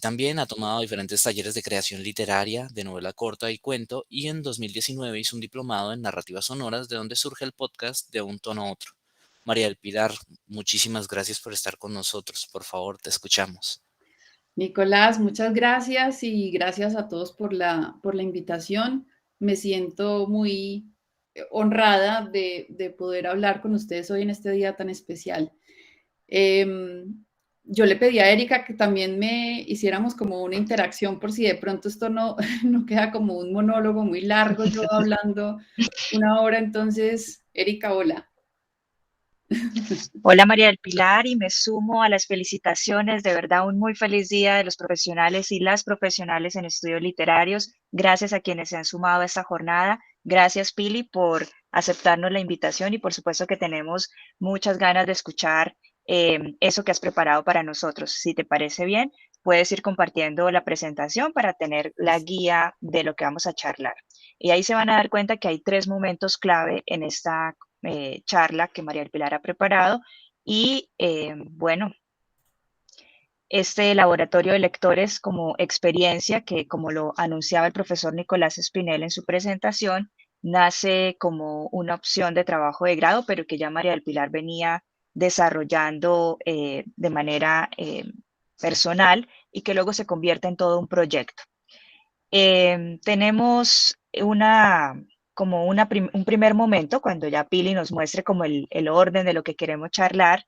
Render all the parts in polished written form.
También ha tomado diferentes talleres de creación literaria, de novela corta y cuento, y en 2019 hizo un diplomado en narrativas sonoras, de donde surge el podcast De un tono a otro. María del Pilar, muchísimas gracias por estar con nosotros. Por favor, te escuchamos. Nicolás, muchas gracias y gracias a todos por la invitación. Me siento muy honrada de poder hablar con ustedes hoy en este día tan especial. Yo le pedí a Erika que también me hiciéramos como una interacción por si de pronto esto no, no queda como un monólogo muy largo, yo hablando una hora. Entonces, Erika, hola. Hola María del Pilar y me sumo a las felicitaciones. De verdad, un muy feliz día de los profesionales y las profesionales en estudios literarios. Gracias a quienes se han sumado a esta jornada. Gracias Pili por aceptarnos la invitación y por supuesto que tenemos muchas ganas de escuchar eso que has preparado para nosotros. Si te parece bien, puedes ir compartiendo la presentación para tener la guía de lo que vamos a charlar. Y ahí se van a dar cuenta que hay tres momentos clave en esta charla que María del Pilar ha preparado. Y bueno, este laboratorio de lectores como experiencia, que como lo anunciaba el profesor Nicolás Espinel en su presentación, nace como una opción de trabajo de grado, pero que ya María del Pilar venía desarrollando de manera personal y que luego se convierte en todo un proyecto. Tenemos un primer momento, cuando ya Pili nos muestre como el orden de lo que queremos charlar.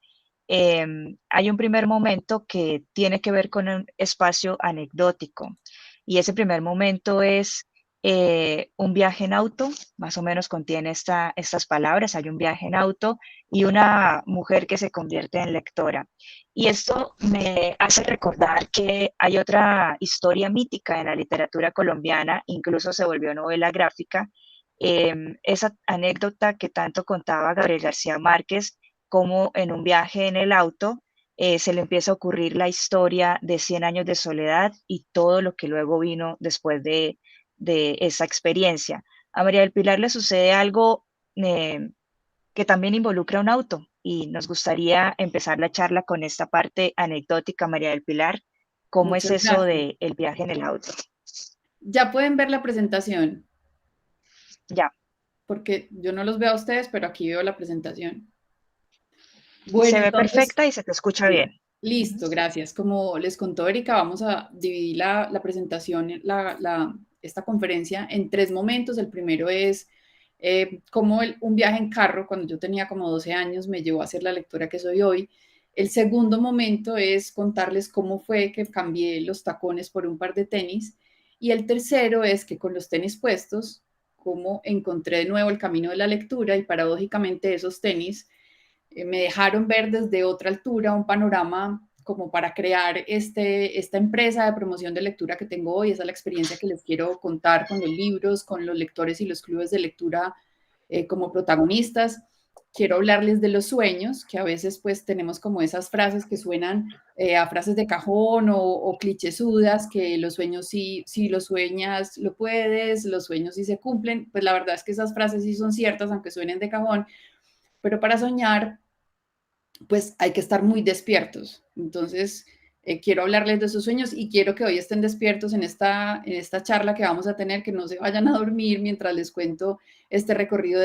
Hay un primer momento que tiene que ver con un espacio anecdótico y ese primer momento es un viaje en auto, más o menos contiene estas palabras: hay un viaje en auto y una mujer que se convierte en lectora. Y esto me hace recordar que hay otra historia mítica en la literatura colombiana, incluso se volvió novela gráfica, esa anécdota que tanto contaba Gabriel García Márquez, como en un viaje en el auto se le empieza a ocurrir la historia de Cien años de soledad y todo lo que luego vino después de esa experiencia. A María del Pilar le sucede algo eh, que también involucra un auto y nos gustaría empezar la charla con esta parte anecdótica. María del Pilar, ¿cómo es Muchas eso gracias. de el viaje en el auto? Ya pueden ver la presentación, Ya, porque yo no los veo a ustedes, pero aquí veo la presentación. Bueno, se ve entonces, perfecta y se te escucha sí, bien. Ujú. listo, gracias. Como les contó Erika, vamos a dividir la presentación, esta conferencia en tres momentos. El primero es cómo un viaje en carro, cuando yo tenía como 12 años, me llevó a ser la lectora que soy hoy. El segundo momento es contarles cómo fue que cambié los tacones por un par de tenis. Y el tercero es que con los tenis puestos, cómo encontré de nuevo el camino de la lectura y paradójicamente esos tenis me dejaron ver desde otra altura un panorama como para crear esta empresa de promoción de lectura que tengo hoy. Esa es la experiencia que les quiero contar con los libros, con los lectores y los clubes de lectura como protagonistas. Quiero hablarles de los sueños, que a veces pues tenemos como esas frases que suenan a frases de cajón o clichésudas, que los sueños sí, si los sueñas lo puedes, los sueños sí se cumplen. Pues la verdad es que esas frases sí son ciertas, aunque suenen de cajón, pero para soñar pues hay que estar muy despiertos. Entonces, quiero hablarles de sus sueños y quiero que hoy estén despiertos en esta charla que vamos a tener, que no se vayan a dormir mientras les cuento este recorrido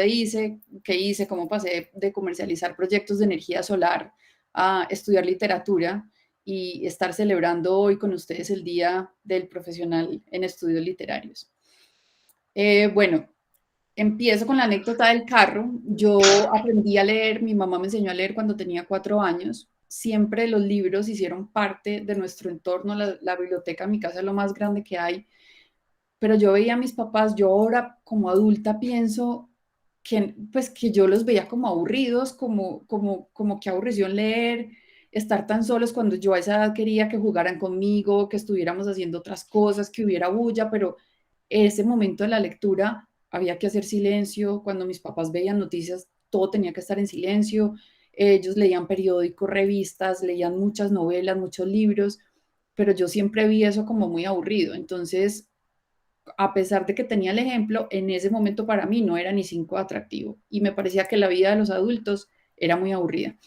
que hice, cómo pasé de comercializar proyectos de energía solar a estudiar literatura y estar celebrando hoy con ustedes el Día del Profesional en Estudios Literarios. Bueno, empiezo con la anécdota del carro. Yo aprendí a leer, mi mamá me enseñó a leer cuando tenía 4 años. Siempre los libros hicieron parte de nuestro entorno. La biblioteca en mi casa es lo más grande que hay. Pero yo veía a mis papás, yo ahora como adulta pienso que, pues, que yo los veía como aburridos, como que aburrición leer, estar tan solos cuando yo a esa edad quería que jugaran conmigo, que estuviéramos haciendo otras cosas, que hubiera bulla, pero ese momento de la lectura había que hacer silencio. Cuando mis papás veían noticias, todo tenía que estar en silencio. Ellos leían periódicos, revistas, leían muchas novelas, muchos libros, pero yo siempre vi eso como muy aburrido. Entonces, a pesar de que tenía el ejemplo, en ese momento para mí no era ni cinco atractivo y me parecía que la vida de los adultos era muy aburrida.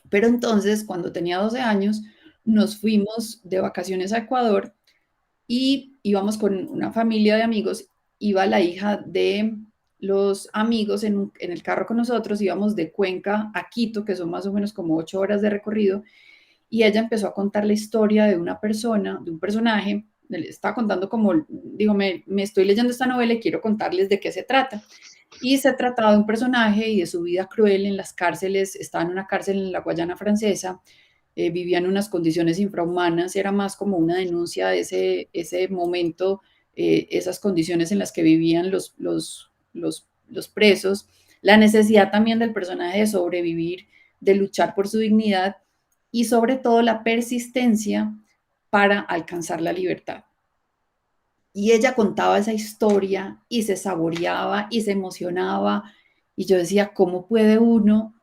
Pero entonces, cuando tenía 12 años, nos fuimos de vacaciones a Ecuador y íbamos con una familia de amigos, iba la hija de los amigos en el carro con nosotros, íbamos de Cuenca a Quito, que son más o menos como 8 horas de recorrido, y ella empezó a contar la historia de una persona, de un personaje, le estaba contando como, digo, me estoy leyendo esta novela y quiero contarles de qué se trata. Y se trataba de un personaje y de su vida cruel en las cárceles, estaba en una cárcel en la Guayana Francesa, vivía en unas condiciones infrahumanas, era más como una denuncia de ese momento, esas condiciones en las que vivían los presos, la necesidad también del personaje de sobrevivir, de luchar por su dignidad y sobre todo la persistencia para alcanzar la libertad. Y ella contaba esa historia y se saboreaba y se emocionaba. Y yo decía, ¿cómo puede uno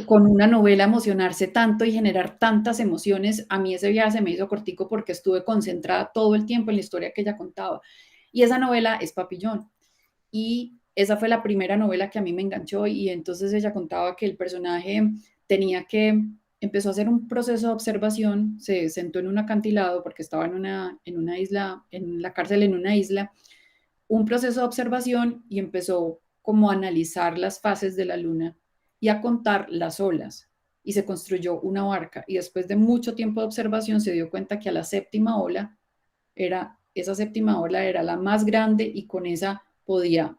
con una novela emocionarse tanto y generar tantas emociones? A mí ese viaje se me hizo cortico porque estuve concentrada todo el tiempo en la historia que ella contaba. Y esa novela es Papillón. Y esa fue la primera novela que a mí me enganchó y entonces ella contaba que el personaje tenía que, empezó a hacer un proceso de observación, se sentó en un acantilado porque estaba en una isla, en la cárcel en una isla, un proceso de observación y empezó como a analizar las fases de la luna y a contar las olas y se construyó una barca y después de mucho tiempo de observación se dio cuenta que a la séptima ola esa séptima ola era la más grande y con esa podía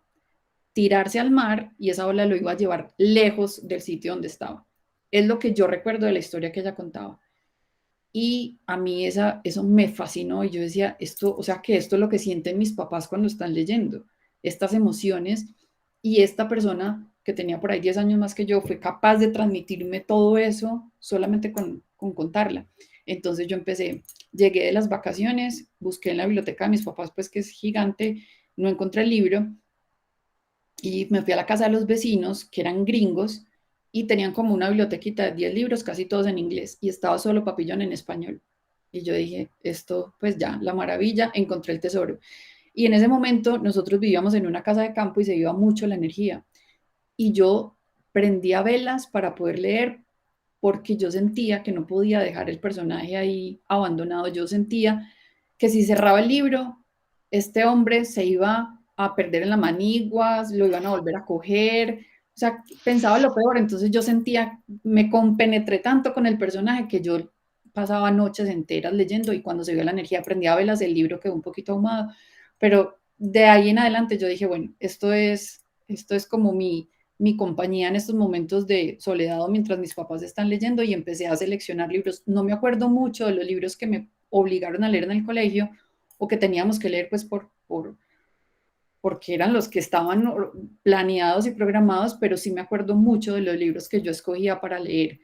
tirarse al mar y esa ola lo iba a llevar lejos del sitio donde estaba. Es lo que yo recuerdo de la historia que ella contaba. Y a mí eso me fascinó y yo decía, esto, o sea, que esto es lo que sienten mis papás cuando están leyendo, estas emociones y esta persona que tenía por ahí 10 años más que yo fue capaz de transmitirme todo eso solamente con contarla. Entonces yo empecé, llegué de las vacaciones, busqué en la biblioteca de mis papás, pues que es gigante, no encontré el libro y me fui a la casa de los vecinos, que eran gringos, y tenían como una bibliotequita de 10 libros, casi todos en inglés, y estaba solo Papillón en español. Y yo dije, esto, pues ya, la maravilla, encontré el tesoro. Y en ese momento nosotros vivíamos en una casa de campo y se iba mucho la energía. Y yo prendía velas para poder leer porque yo sentía que no podía dejar el personaje ahí abandonado. Yo sentía que si cerraba el libro, este hombre se iba a perder en la manigua, lo iban a volver a coger, o sea, pensaba lo peor, entonces yo sentía, me compenetré tanto con el personaje que yo pasaba noches enteras leyendo y cuando se vio la energía prendía velas, el libro quedó un poquito ahumado, pero de ahí en adelante yo dije, bueno, esto es como mi compañía en estos momentos de soledad o mientras mis papás están leyendo y empecé a seleccionar libros. No me acuerdo mucho de los libros que me obligaron a leer en el colegio o que teníamos que leer pues porque eran los que estaban planeados y programados, pero sí me acuerdo mucho de los libros que yo escogía para leer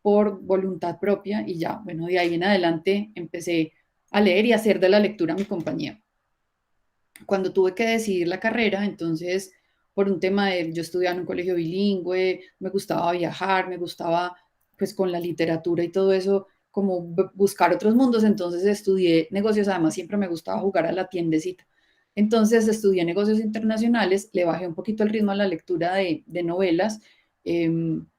por voluntad propia y ya, bueno, de ahí en adelante empecé a leer y a hacer de la lectura mi compañía. Cuando tuve que decidir la carrera, entonces, por un tema de yo estudiaba en un colegio bilingüe, me gustaba viajar, me gustaba, pues con la literatura y todo eso, como buscar otros mundos, entonces estudié negocios, además siempre me gustaba jugar a la tiendecita. Entonces estudié negocios internacionales, le bajé un poquito el ritmo a la lectura de novelas,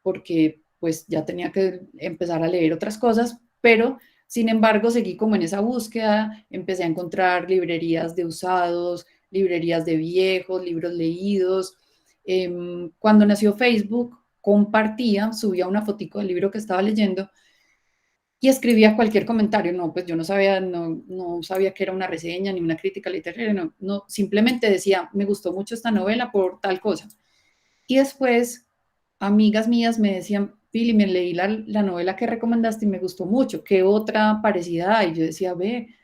porque pues ya tenía que empezar a leer otras cosas, pero sin embargo, seguí como en esa búsqueda, empecé a encontrar librerías de usados, librerías de viejos, libros leídos. Cuando nació Facebook, compartía, subía una fotico del libro que estaba leyendo y escribía cualquier comentario. No, pues yo no sabía que era una reseña ni una crítica literaria, no, simplemente decía, me gustó mucho esta novela por tal cosa. Y después, amigas mías me decían, Pili, me leí la novela que recomendaste y me gustó mucho. ¿Qué otra parecida hay? Yo decía, ve,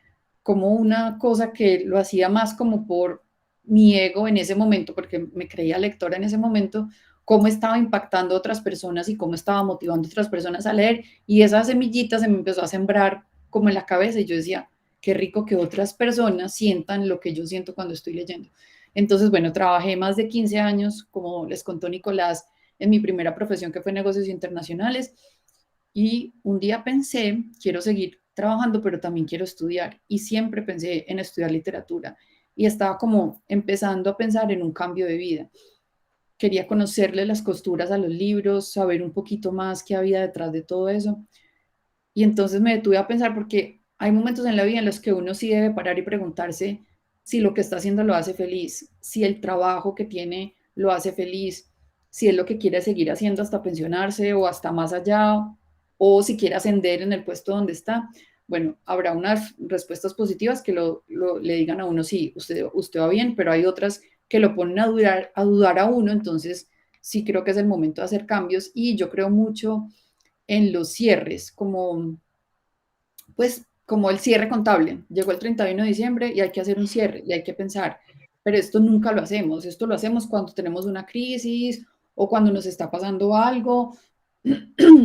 como una cosa que lo hacía más como por mi ego en ese momento, porque me creía lectora en ese momento, cómo estaba impactando a otras personas y cómo estaba motivando a otras personas a leer. Y esa semillita se me empezó a sembrar como en la cabeza y yo decía, qué rico que otras personas sientan lo que yo siento cuando estoy leyendo. Entonces, bueno, trabajé más de 15 años, como les contó Nicolás, en mi primera profesión que fue negocios internacionales y un día pensé, quiero seguir trabajando, pero también quiero estudiar. Y siempre pensé en estudiar literatura. Y estaba como empezando a pensar en un cambio de vida. Quería conocerle las costuras a los libros, saber un poquito más qué había detrás de todo eso. Y entonces me detuve a pensar porque hay momentos en la vida en los que uno sí debe parar y preguntarse si lo que está haciendo lo hace feliz, si el trabajo que tiene lo hace feliz, si es lo que quiere seguir haciendo hasta pensionarse o hasta más allá, o si quiere ascender en el puesto donde está. Bueno, habrá unas respuestas positivas que le digan a uno, sí, usted va bien, pero hay otras que lo ponen a dudar a uno, entonces sí creo que es el momento de hacer cambios y yo creo mucho en los cierres, como, pues, como el cierre contable. Llegó el 31 de diciembre y hay que hacer un cierre y hay que pensar, pero esto nunca lo hacemos, esto lo hacemos cuando tenemos una crisis o cuando nos está pasando algo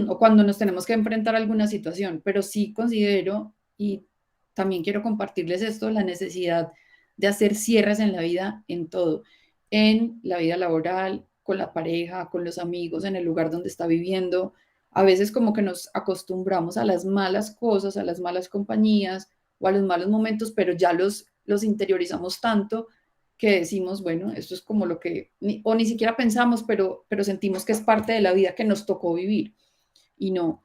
o cuando nos tenemos que enfrentar a alguna situación, pero sí considero y también quiero compartirles esto, la necesidad de hacer cierres en la vida, en todo, en la vida laboral, con la pareja, con los amigos, en el lugar donde está viviendo. A veces como que nos acostumbramos a las malas cosas, a las malas compañías o a los malos momentos, pero ya los interiorizamos tanto que decimos, bueno, esto es como lo que, o ni siquiera pensamos, pero sentimos que es parte de la vida que nos tocó vivir y no.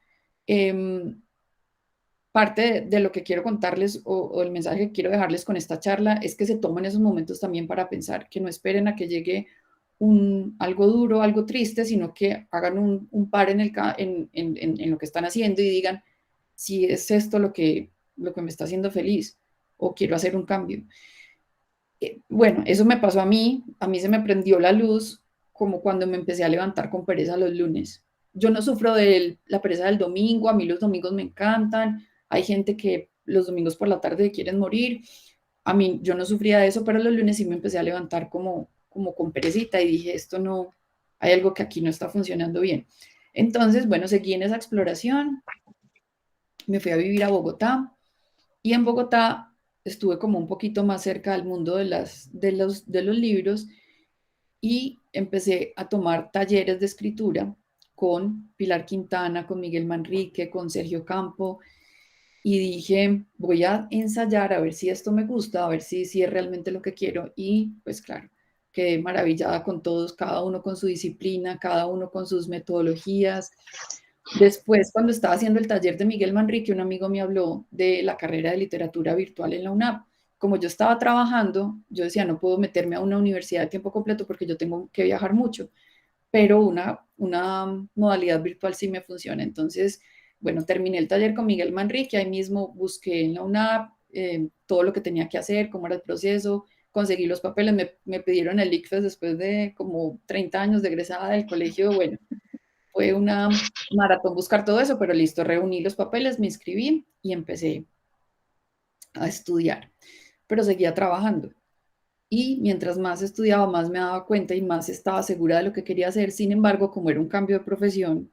Eh, Parte de lo que quiero contarles o el mensaje que quiero dejarles con esta charla es que se tomen esos momentos también para pensar, que no esperen a que llegue algo duro, algo triste, sino que hagan un par en lo que están haciendo y digan si es esto lo que me está haciendo feliz o quiero hacer un cambio. Bueno, eso me pasó a mí se me prendió la luz como cuando me empecé a levantar con pereza los lunes. Yo no sufro de la pereza del domingo, a mí los domingos me encantan, hay gente que los domingos por la tarde quieren morir, a mí yo no sufría de eso, pero los lunes sí me empecé a levantar como con perecita y dije, esto no, hay algo que aquí no está funcionando bien. Entonces, bueno, seguí en esa exploración, me fui a vivir a Bogotá y en Bogotá estuve como un poquito más cerca del mundo de los libros y empecé a tomar talleres de escritura con Pilar Quintana, con Miguel Manrique, con Sergio Campo y dije, voy a ensayar a ver si esto me gusta, a ver si es realmente lo que quiero y pues claro, quedé maravillada con todos, cada uno con su disciplina, cada uno con sus metodologías. Después, cuando estaba haciendo el taller de Miguel Manrique, un amigo me habló de la carrera de literatura virtual en la UNAP. Como yo estaba trabajando, yo decía, no puedo meterme a una universidad de tiempo completo porque yo tengo que viajar mucho, pero una modalidad virtual sí me funciona. Entonces, bueno, terminé el taller con Miguel Manrique, ahí mismo busqué en la UNAP todo lo que tenía que hacer, cómo era el proceso, conseguí los papeles, me pidieron el ICFES después de como 30 años de egresada del colegio, bueno, fue una maratón buscar todo eso, pero listo, reuní los papeles, me inscribí y empecé a estudiar, pero seguía trabajando. Y mientras más estudiaba, más me daba cuenta y más estaba segura de lo que quería hacer. Sin embargo, como era un cambio de profesión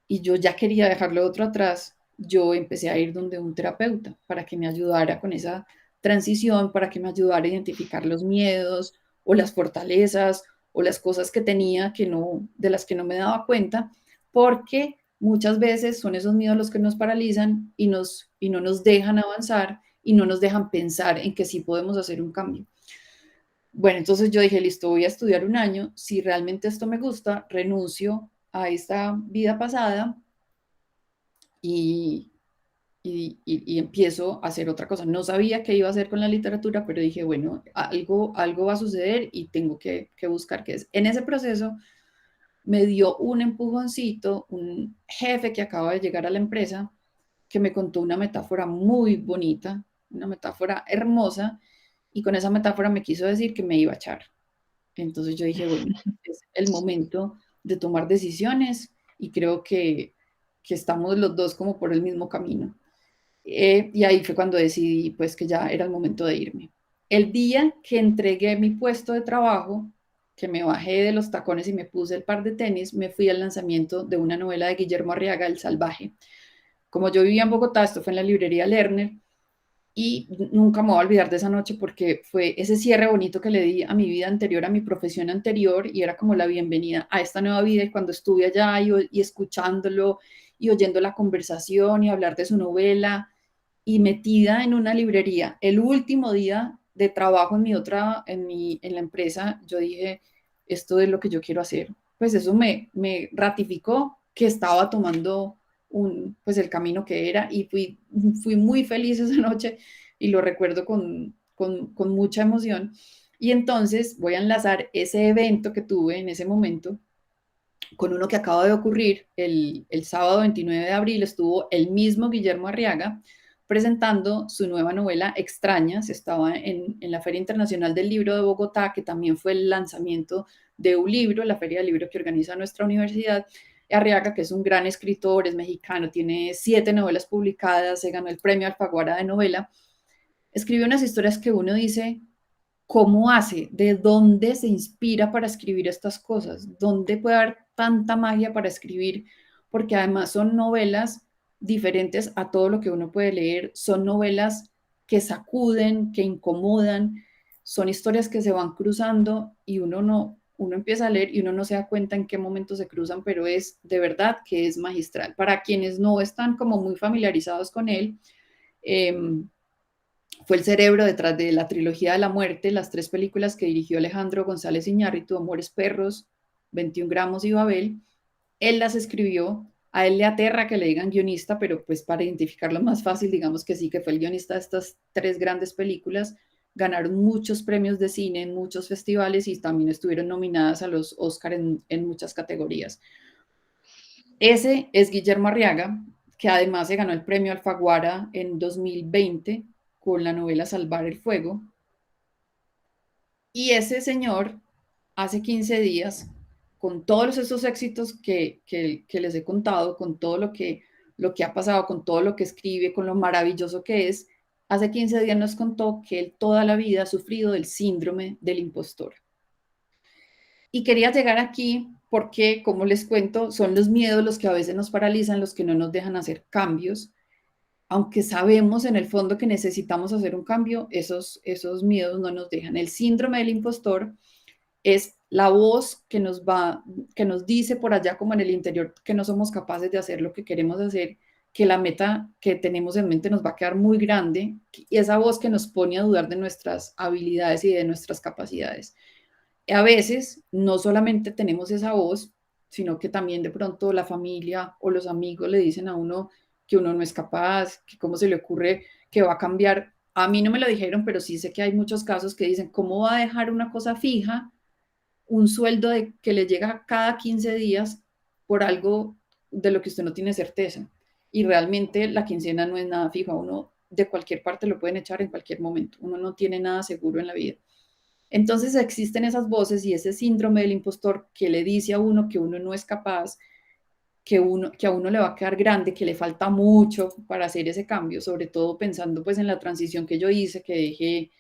y yo ya quería dejarlo otro atrás, yo empecé a ir donde un terapeuta para que me ayudara con esa transición, para que me ayudara a identificar los miedos o las fortalezas o las cosas que tenía que no, de las que no me daba cuenta, porque muchas veces son esos miedos los que nos paralizan y no nos dejan avanzar y no nos dejan pensar en que sí podemos hacer un cambio. Bueno, entonces yo dije, listo, voy a estudiar un año, si realmente esto me gusta, renuncio a esta vida pasada y, y empiezo a hacer otra cosa. No sabía qué iba a hacer con la literatura, pero dije, bueno, algo va a suceder y tengo que buscar qué es. En ese proceso me dio un empujoncito, un jefe que acaba de llegar a la empresa, que me contó una metáfora muy bonita, una metáfora hermosa, y con esa metáfora me quiso decir que me iba a echar. Entonces yo dije, bueno, es el momento de tomar decisiones y creo que estamos los dos como por el mismo camino. Y ahí fue cuando decidí pues que ya era el momento de irme. El día que entregué mi puesto de trabajo, que me bajé de los tacones y me puse el par de tenis, me fui al lanzamiento de una novela de Guillermo Arriaga, El Salvaje. Como yo vivía en Bogotá, esto fue en la librería Lerner, y nunca me voy a olvidar de esa noche porque fue ese cierre bonito que le di a mi vida anterior, a mi profesión anterior, y era como la bienvenida a esta nueva vida. Y cuando estuve allá y escuchándolo y oyendo la conversación y hablar de su novela y metida en una librería, el último día de trabajo en la empresa, yo dije, esto es lo que yo quiero hacer. Pues eso me ratificó que estaba tomando pues el camino que era, y fui muy feliz esa noche y lo recuerdo con mucha emoción. Y entonces voy a enlazar ese evento que tuve en ese momento con uno que acaba de ocurrir el sábado 29 de abril. Estuvo el mismo Guillermo Arriaga presentando su nueva novela Extrañas. Estaba en la Feria Internacional del Libro de Bogotá, que también fue el lanzamiento de un libro, la feria del libro que organiza nuestra universidad. Arriaga, que es un gran escritor, es mexicano, tiene 7 novelas publicadas, se ganó el premio Alfaguara de novela. Escribió unas historias que uno dice, ¿cómo hace? ¿De dónde se inspira para escribir estas cosas? ¿Dónde puede haber tanta magia para escribir? Porque además son novelas diferentes a todo lo que uno puede leer, son novelas que sacuden, que incomodan, son historias que se van cruzando y uno empieza a leer y uno no se da cuenta en qué momento se cruzan, pero es de verdad que es magistral. Para quienes no están como muy familiarizados con él, eh, fue el cerebro detrás de la trilogía de la muerte, las 3 películas que dirigió Alejandro González Iñárritu, Amores Perros, 21 gramos y Babel. Él las escribió, a él le aterra que le digan guionista, pero pues para identificarlo más fácil, digamos que sí, que fue el guionista de estas 3 grandes películas. Ganaron muchos premios de cine en muchos festivales y también estuvieron nominadas a los Oscar en muchas categorías. Ese es Guillermo Arriaga, que además se ganó el premio Alfaguara en 2020 con la novela Salvar el Fuego. Y ese señor, hace 15 días, con todos esos éxitos que les he contado, con todo lo que ha pasado, con todo lo que escribe, con lo maravilloso que es, hace 15 días nos contó que él toda la vida ha sufrido del síndrome del impostor. Y quería llegar aquí porque, como les cuento, son los miedos los que a veces nos paralizan, los que no nos dejan hacer cambios. Aunque sabemos en el fondo que necesitamos hacer un cambio, esos miedos no nos dejan. El síndrome del impostor es la voz que nos dice por allá como en el interior que no somos capaces de hacer lo que queremos hacer, que la meta que tenemos en mente nos va a quedar muy grande, y esa voz que nos pone a dudar de nuestras habilidades y de nuestras capacidades. A veces no solamente tenemos esa voz, sino que también de pronto la familia o los amigos le dicen a uno que uno no es capaz, que cómo se le ocurre que va a cambiar. A mí no me lo dijeron, pero sí sé que hay muchos casos que dicen, ¿cómo va a dejar una cosa fija, un sueldo que le llega cada 15 días por algo de lo que usted no tiene certeza? Y realmente la quincena no es nada fija, uno de cualquier parte lo pueden echar en cualquier momento, uno no tiene nada seguro en la vida. Entonces existen esas voces y ese síndrome del impostor que le dice a uno que uno no es capaz, que a uno le va a quedar grande, que le falta mucho para hacer ese cambio, sobre todo pensando pues en la transición que yo hice, que dejé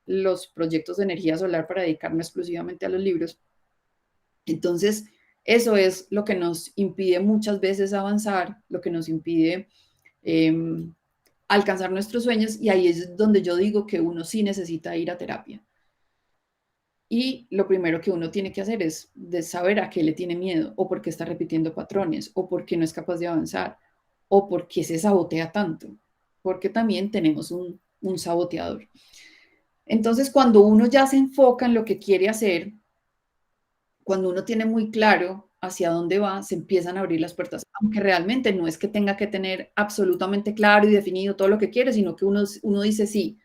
los proyectos de energía solar para dedicarme exclusivamente a los libros. Entonces, eso es lo que nos impide muchas veces avanzar, lo que nos impide eh, alcanzar nuestros sueños, y ahí es donde yo digo que uno sí necesita ir a terapia. Y lo primero que uno tiene que hacer es de saber a qué le tiene miedo, o por qué está repitiendo patrones, o por qué no es capaz de avanzar, o por qué se sabotea tanto, porque también tenemos un saboteador. Entonces, cuando uno ya se enfoca en lo que quiere hacer, cuando uno tiene muy claro hacia dónde va, se empiezan a abrir las puertas, aunque realmente no es que tenga que tener absolutamente claro y definido todo lo que quiere, sino que uno dice sí.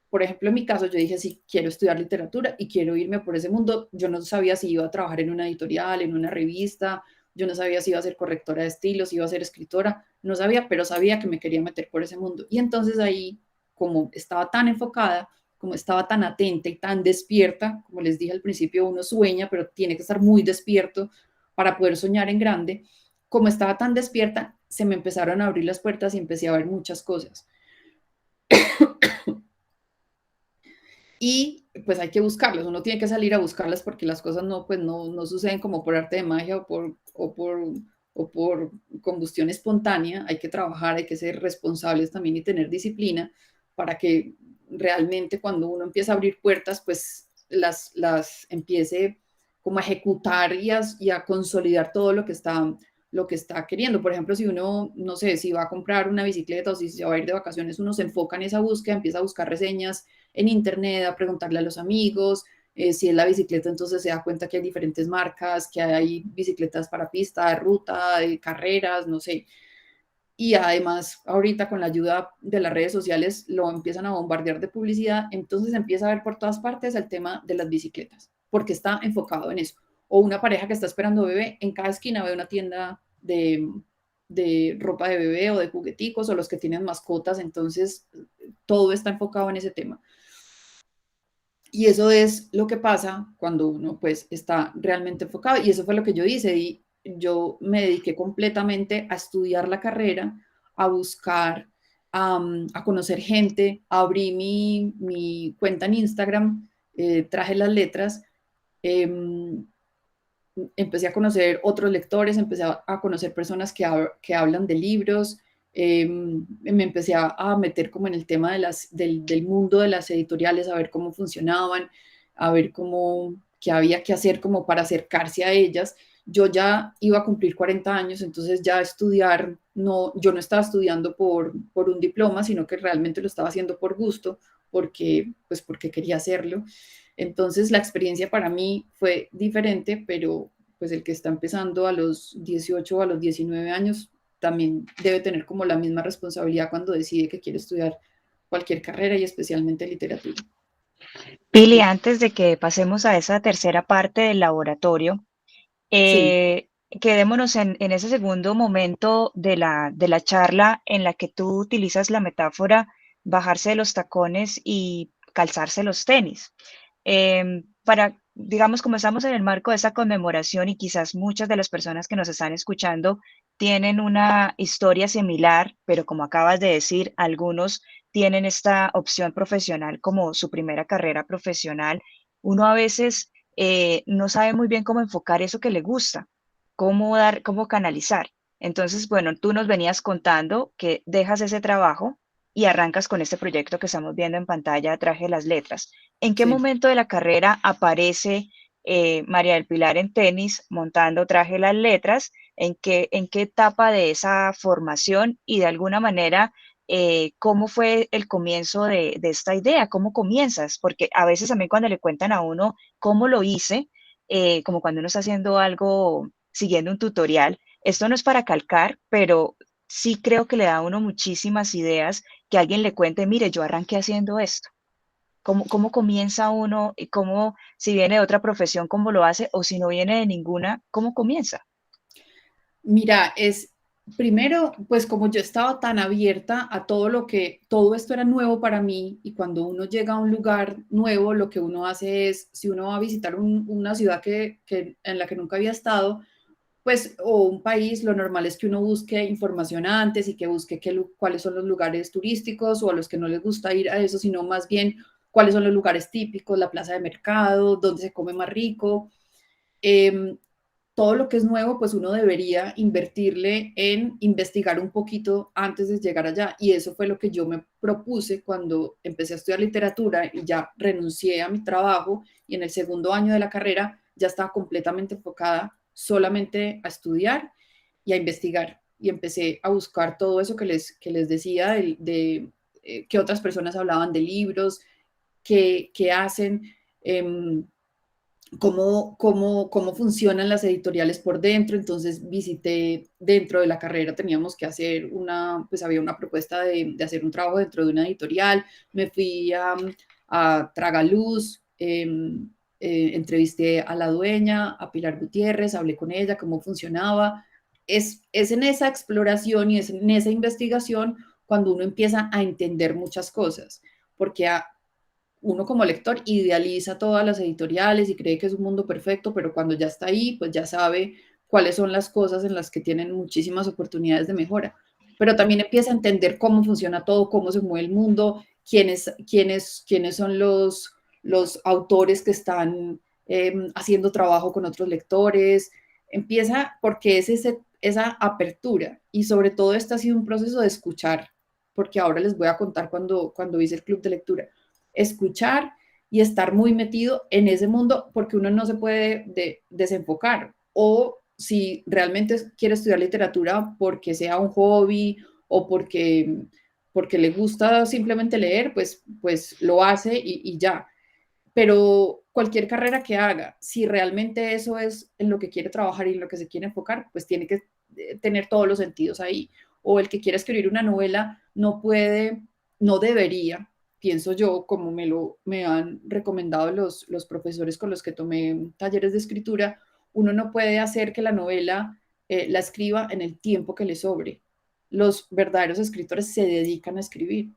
Por ejemplo, en mi caso, yo dije, sí, quiero estudiar literatura y quiero irme por ese mundo. Yo no sabía si iba a trabajar en una editorial, en una revista, yo no sabía si iba a ser correctora de estilos, si iba a ser escritora, no sabía, pero sabía que me quería meter por ese mundo. Y entonces ahí, como estaba tan enfocada, como estaba tan atenta y tan despierta, como les dije al principio, uno sueña, pero tiene que estar muy despierto para poder soñar en grande. Como estaba tan despierta, se me empezaron a abrir las puertas y empecé a ver muchas cosas. Y pues hay que buscarlas, uno tiene que salir a buscarlas porque las cosas no suceden como por arte de magia o por combustión espontánea. Hay que trabajar, hay que ser responsables también y tener disciplina para que realmente cuando uno empieza a abrir puertas, pues las empiece como a ejecutar y a consolidar todo lo que está queriendo. Por ejemplo, si uno, no sé, si va a comprar una bicicleta o si se va a ir de vacaciones, uno se enfoca en esa búsqueda, empieza a buscar reseñas en internet, a preguntarle a los amigos. Si es la bicicleta, entonces se da cuenta que hay diferentes marcas, que hay bicicletas para pista, de ruta, de carreras, no sé. y además ahorita con la ayuda de las redes sociales lo empiezan a bombardear de publicidad, entonces empieza a ver por todas partes el tema de las bicicletas, porque está enfocado en eso. O una pareja que está esperando bebé, en cada esquina ve una tienda de ropa de bebé o de jugueticos o los que tienen mascotas, entonces todo está enfocado en ese tema. Y eso es lo que pasa cuando uno pues está realmente enfocado y eso fue lo que yo hice y yo me dediqué completamente a estudiar la carrera, a buscar, a conocer gente, abrí mi cuenta en Instagram, traje las letras, eh, empecé a conocer otros lectores, empecé a conocer personas que hablan de libros, me empecé a meter como en el tema del mundo de las editoriales, a ver cómo funcionaban, a ver qué había que hacer como para acercarse a ellas. Yo ya iba a cumplir 40 años, entonces ya estudiar, no, yo no estaba estudiando por un diploma, sino que realmente lo estaba haciendo por gusto, porque quería hacerlo. Entonces la experiencia para mí fue diferente, pero pues el que está empezando a los 18 o a los 19 años también debe tener como la misma responsabilidad cuando decide que quiere estudiar cualquier carrera y especialmente literatura. Pili, antes de que pasemos a esa tercera parte del laboratorio, Sí, quedémonos en ese segundo momento de la charla en la que tú utilizas la metáfora bajarse de los tacones y calzarse los tenis. Digamos, como estamos en el marco de esa conmemoración y quizás muchas de las personas que nos están escuchando tienen una historia similar, pero como acabas de decir, algunos tienen esta opción profesional como su primera carrera profesional, uno a veces no sabe muy bien cómo enfocar eso que le gusta, cómo canalizar. Entonces, bueno, tú nos venías contando que dejas ese trabajo y arrancas con este proyecto que estamos viendo en pantalla, Traje las Letras. ¿En qué sí. momento de la carrera aparece María del Pilar en tenis montando Traje las Letras? En qué etapa de esa formación y de alguna manera cómo fue el comienzo de esta idea? ¿Cómo comienzas? Porque a veces también cuando le cuentan a uno cómo lo hice, como cuando uno está haciendo algo, siguiendo un tutorial, esto no es para calcar, pero sí creo que le da a uno muchísimas ideas que alguien le cuente, mire, yo arranqué haciendo esto. ¿Cómo comienza uno y cómo, si viene de otra profesión, cómo lo hace o si no viene de ninguna, cómo comienza? Mira, primero, pues como yo estaba tan abierta a todo esto era nuevo para mí y cuando uno llega a un lugar nuevo, lo que uno hace es, si uno va a visitar una ciudad en la que nunca había estado, pues, o un país, lo normal es que uno busque información antes y que busque cuáles son los lugares turísticos o a los que no les gusta ir a eso, sino más bien cuáles son los lugares típicos, la plaza de mercado, dónde se come más rico. Eh, Todo lo que es nuevo, pues uno debería invertirle en investigar un poquito antes de llegar allá. Y eso fue lo que yo me propuse cuando empecé a estudiar literatura y ya renuncié a mi trabajo y en el segundo año de la carrera ya estaba completamente enfocada solamente a estudiar y a investigar. Y empecé a buscar todo eso que les decía que otras personas hablaban de libros, que hacen. Cómo funcionan las editoriales por dentro. Entonces visité dentro de la carrera, teníamos que hacer pues había una propuesta de hacer un trabajo dentro de una editorial. Me fui a Tragaluz, entrevisté a la dueña, a Pilar Gutiérrez, hablé con ella, cómo funcionaba. Es en esa exploración y es en esa investigación cuando uno empieza a entender muchas cosas, porque uno como lector idealiza todas las editoriales y cree que es un mundo perfecto, pero cuando ya está ahí, pues ya sabe cuáles son las cosas en las que tienen muchísimas oportunidades de mejora. Pero también empieza a entender cómo funciona todo, cómo se mueve el mundo, quiénes son los autores que están haciendo trabajo con otros lectores. Empieza porque es esa apertura y sobre todo este ha sido un proceso de escuchar, porque ahora les voy a contar cuando hice el club de lectura escuchar y estar muy metido en ese mundo porque uno no se puede desenfocar. O si realmente quiere estudiar literatura porque sea un hobby o porque le gusta simplemente leer, pues lo hace y ya. Pero cualquier carrera que haga, si realmente eso es en lo que quiere trabajar y en lo que se quiere enfocar, pues tiene que tener todos los sentidos ahí. o el que quiera escribir una novela no puede, no debería, pienso yo, como me han recomendado los profesores con los que tomé talleres de escritura, uno no puede hacer que la novela la escriba en el tiempo que le sobre. Los verdaderos escritores se dedican a escribir.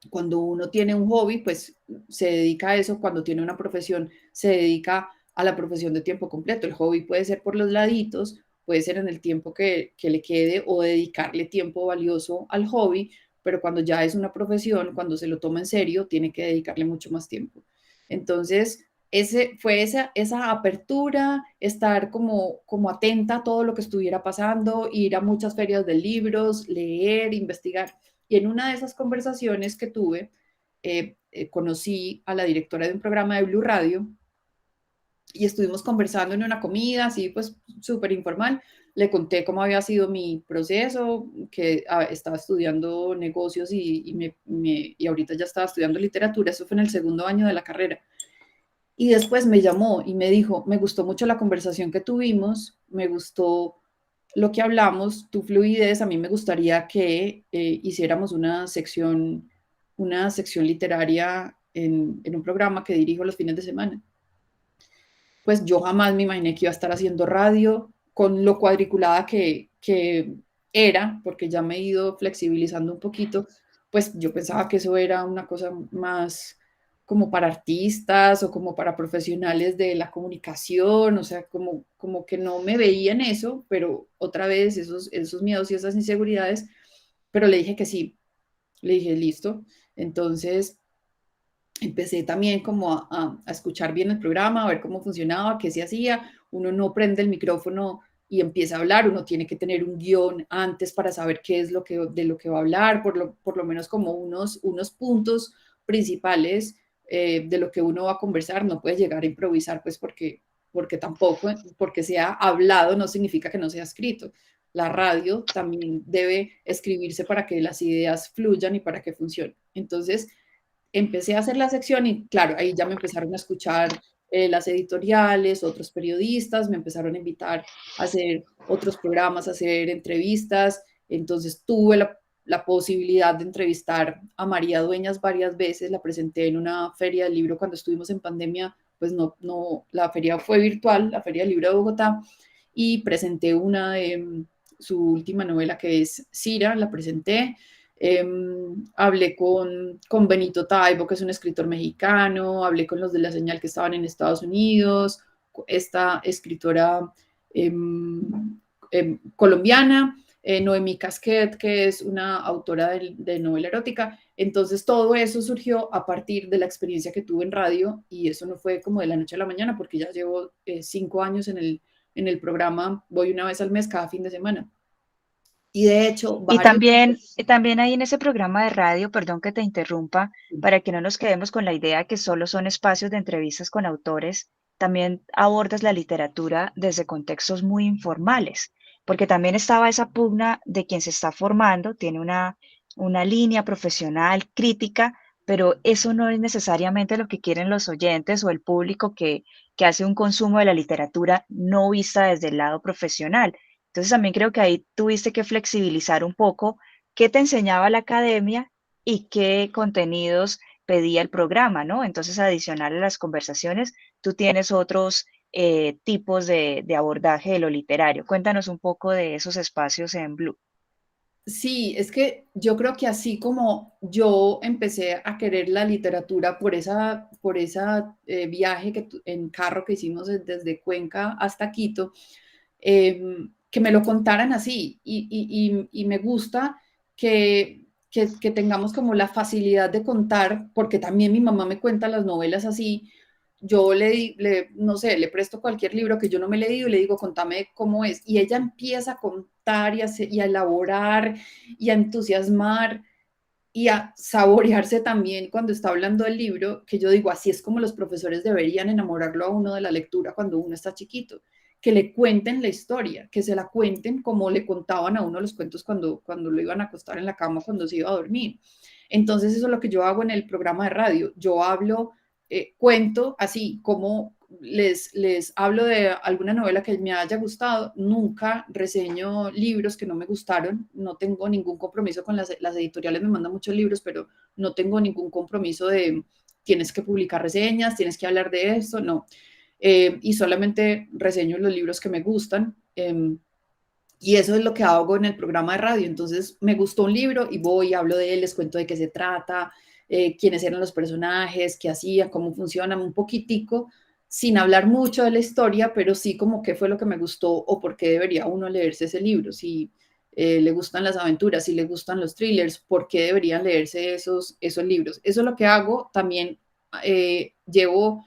Cuando uno tiene un hobby, pues se dedica a eso. Cuando tiene una profesión, se dedica a la profesión de tiempo completo. El hobby puede ser por los laditos, puede ser en el tiempo que le quede o dedicarle tiempo valioso al hobby, pero cuando ya es una profesión, cuando se lo toma en serio, tiene que dedicarle mucho más tiempo. Entonces, fue esa apertura, estar como atenta a todo lo que estuviera pasando, ir a muchas ferias de libros, leer, investigar. Y en una de esas conversaciones que tuve, conocí a la directora de un programa de Blue Radio y estuvimos conversando en una comida, así pues súper informal. Le conté cómo había sido mi proceso, que estaba estudiando negocios y ahorita ya estaba estudiando literatura. Eso fue en el segundo año de la carrera. Y después me llamó y me dijo, me gustó mucho la conversación que tuvimos, me gustó lo que hablamos, tu fluidez, a mí me gustaría que hiciéramos una sección literaria en un programa que dirijo los fines de semana. Pues yo jamás me imaginé que iba a estar haciendo radio con lo cuadriculada que era, porque ya me he ido flexibilizando un poquito, pues yo pensaba que eso era una cosa más como para artistas o como para profesionales de la comunicación, o sea, como que no me veía en eso, pero otra vez esos miedos y esas inseguridades, pero le dije que sí, le dije listo. Entonces empecé también como a escuchar bien el programa, a ver cómo funcionaba, qué se hacía. Uno no prende el micrófono y empieza a hablar, uno tiene que tener un guión antes para saber qué es de lo que va a hablar, por lo menos como unos puntos principales de lo que uno va a conversar. No puede llegar a improvisar, pues porque tampoco, porque sea hablado no significa que no sea escrito. La radio también debe escribirse para que las ideas fluyan y para que funcione. Entonces, empecé a hacer la sección y claro, ahí ya me empezaron a escuchar las editoriales, otros periodistas, me empezaron a invitar a hacer otros programas, a hacer entrevistas. Entonces tuve la posibilidad de entrevistar a María Dueñas varias veces, la presenté en una feria del libro cuando estuvimos en pandemia, pues no, la feria fue virtual, la Feria del Libro de Bogotá, y presenté una de su última novela que es Cira, la presenté. Hablé con Benito Taibo, que es un escritor mexicano, hablé con los de La Señal que estaban en Estados Unidos, esta escritora colombiana, Noemí Casquet, que es una autora de novela erótica. Entonces todo eso surgió a partir de la experiencia que tuve en radio y eso no fue como de la noche a la mañana porque ya llevo 5 años en el programa, voy una vez al mes cada fin de semana. Y de hecho, Y varios... también ahí en ese programa de radio, perdón que te interrumpa, para que no nos quedemos con la idea que solo son espacios de entrevistas con autores, también abordas la literatura desde contextos muy informales, porque también estaba esa pugna de quien se está formando, tiene una línea profesional crítica, pero eso no es necesariamente lo que quieren los oyentes o el público que hace un consumo de la literatura no vista desde el lado profesional. Entonces también creo que ahí tuviste que flexibilizar un poco qué te enseñaba la academia y qué contenidos pedía el programa, ¿no? Entonces, adicional a las conversaciones, tú tienes otros tipos de abordaje de lo literario. Cuéntanos un poco de esos espacios en Blue. Sí, es que yo creo que así como yo empecé a querer la literatura por esa viaje en carro que hicimos desde Cuenca hasta Quito, que me lo contaran así. Y me gusta que tengamos como la facilidad de contar, porque también mi mamá me cuenta las novelas así. Yo no sé, le presto cualquier libro que yo no me he leído y le digo, contame cómo es. Y ella empieza a contar y a elaborar y a entusiasmar y a saborearse también cuando está hablando del libro, que yo digo, así es como los profesores deberían enamorarlo a uno de la lectura cuando uno está chiquito, que le cuenten la historia, que se la cuenten como le contaban a uno los cuentos cuando lo iban a acostar en la cama, cuando se iba a dormir. Entonces eso es lo que yo hago en el programa de radio. Yo hablo, cuento así como les hablo de alguna novela que me haya gustado, nunca reseño libros que no me gustaron, no tengo ningún compromiso con las editoriales, me mandan muchos libros, pero no tengo ningún compromiso de tienes que publicar reseñas, tienes que hablar de esto, no. Y solamente reseño los libros que me gustan. Y eso es lo que hago en el programa de radio. Entonces, me gustó un libro y voy, hablo de él, les cuento de qué se trata, quiénes eran los personajes, qué hacían, cómo funcionan, un poquitico, sin hablar mucho de la historia, pero sí como qué fue lo que me gustó o por qué debería uno leerse ese libro. Si le gustan las aventuras, si le gustan los thrillers, por qué deberían leerse esos libros. Eso es lo que hago. También llevo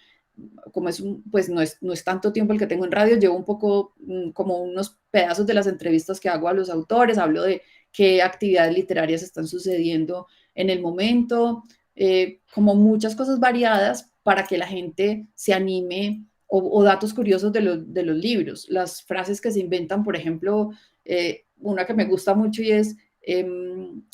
como es pues no es tanto tiempo el que tengo en radio, llevo un poco como unos pedazos de las entrevistas que hago a los autores, hablo de qué actividades literarias están sucediendo en el momento, como muchas cosas variadas para que la gente se anime o datos curiosos de los libros, las frases que se inventan, por ejemplo, una que me gusta mucho y es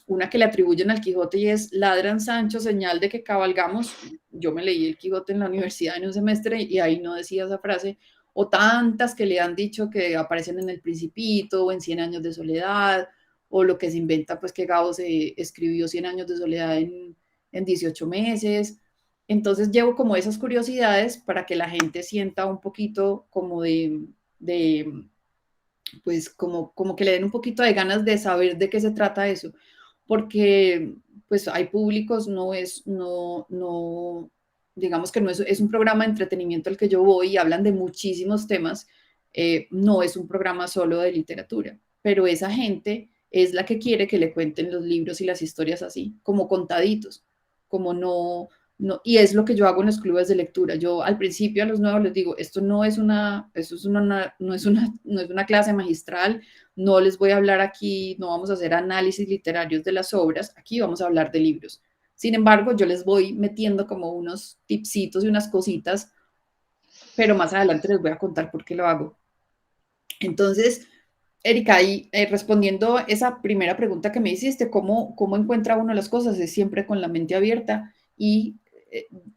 una que le atribuyen al Quijote y es ladran Sancho, señal de que cabalgamos. Yo me leí el Quijote en la universidad en un semestre y ahí no decía esa frase, o tantas que le han dicho que aparecen en El Principito o en Cien años de soledad, o lo que se inventa pues que Gabo se escribió Cien años de soledad en 18 meses. Entonces llevo como esas curiosidades para que la gente sienta un poquito como de pues como que le den un poquito de ganas de saber de qué se trata eso, porque pues hay públicos, no, digamos que no es un programa de entretenimiento al que yo voy y hablan de muchísimos temas, no es un programa solo de literatura, pero esa gente es la que quiere que le cuenten los libros y las historias así, como contaditos, como no, y es lo que yo hago en los clubes de lectura. Yo al principio a los nuevos les digo, esto no es no es una clase magistral, no les voy a hablar aquí, no vamos a hacer análisis literarios de las obras, aquí vamos a hablar de libros. Sin embargo, yo les voy metiendo como unos tipsitos y unas cositas, pero más adelante les voy a contar por qué lo hago. Entonces, Erika, ahí respondiendo esa primera pregunta que me hiciste, ¿cómo encuentra uno las cosas? Es siempre con la mente abierta y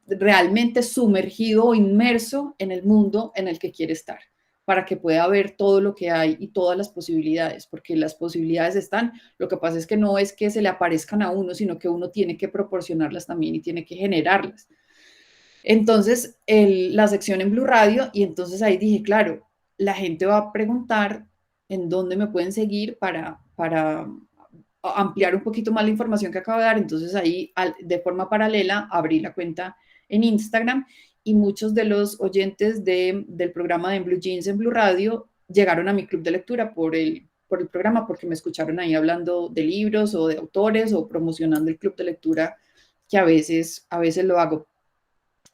realmente sumergido o inmerso en el mundo en el que quiere estar, para que pueda ver todo lo que hay y todas las posibilidades, porque las posibilidades están, lo que pasa es que no es que se le aparezcan a uno, sino que uno tiene que proporcionarlas también y tiene que generarlas. Entonces, la sección en Blue Radio, y entonces ahí dije, claro, la gente va a preguntar en dónde me pueden seguir para ampliar un poquito más la información que acabo de dar. Entonces ahí, de forma paralela, abrí la cuenta en Instagram y muchos de los oyentes del programa de En Blue Jeans en Blue Radio llegaron a mi club de lectura por el programa, porque me escucharon ahí hablando de libros o de autores o promocionando el club de lectura, que a veces lo hago.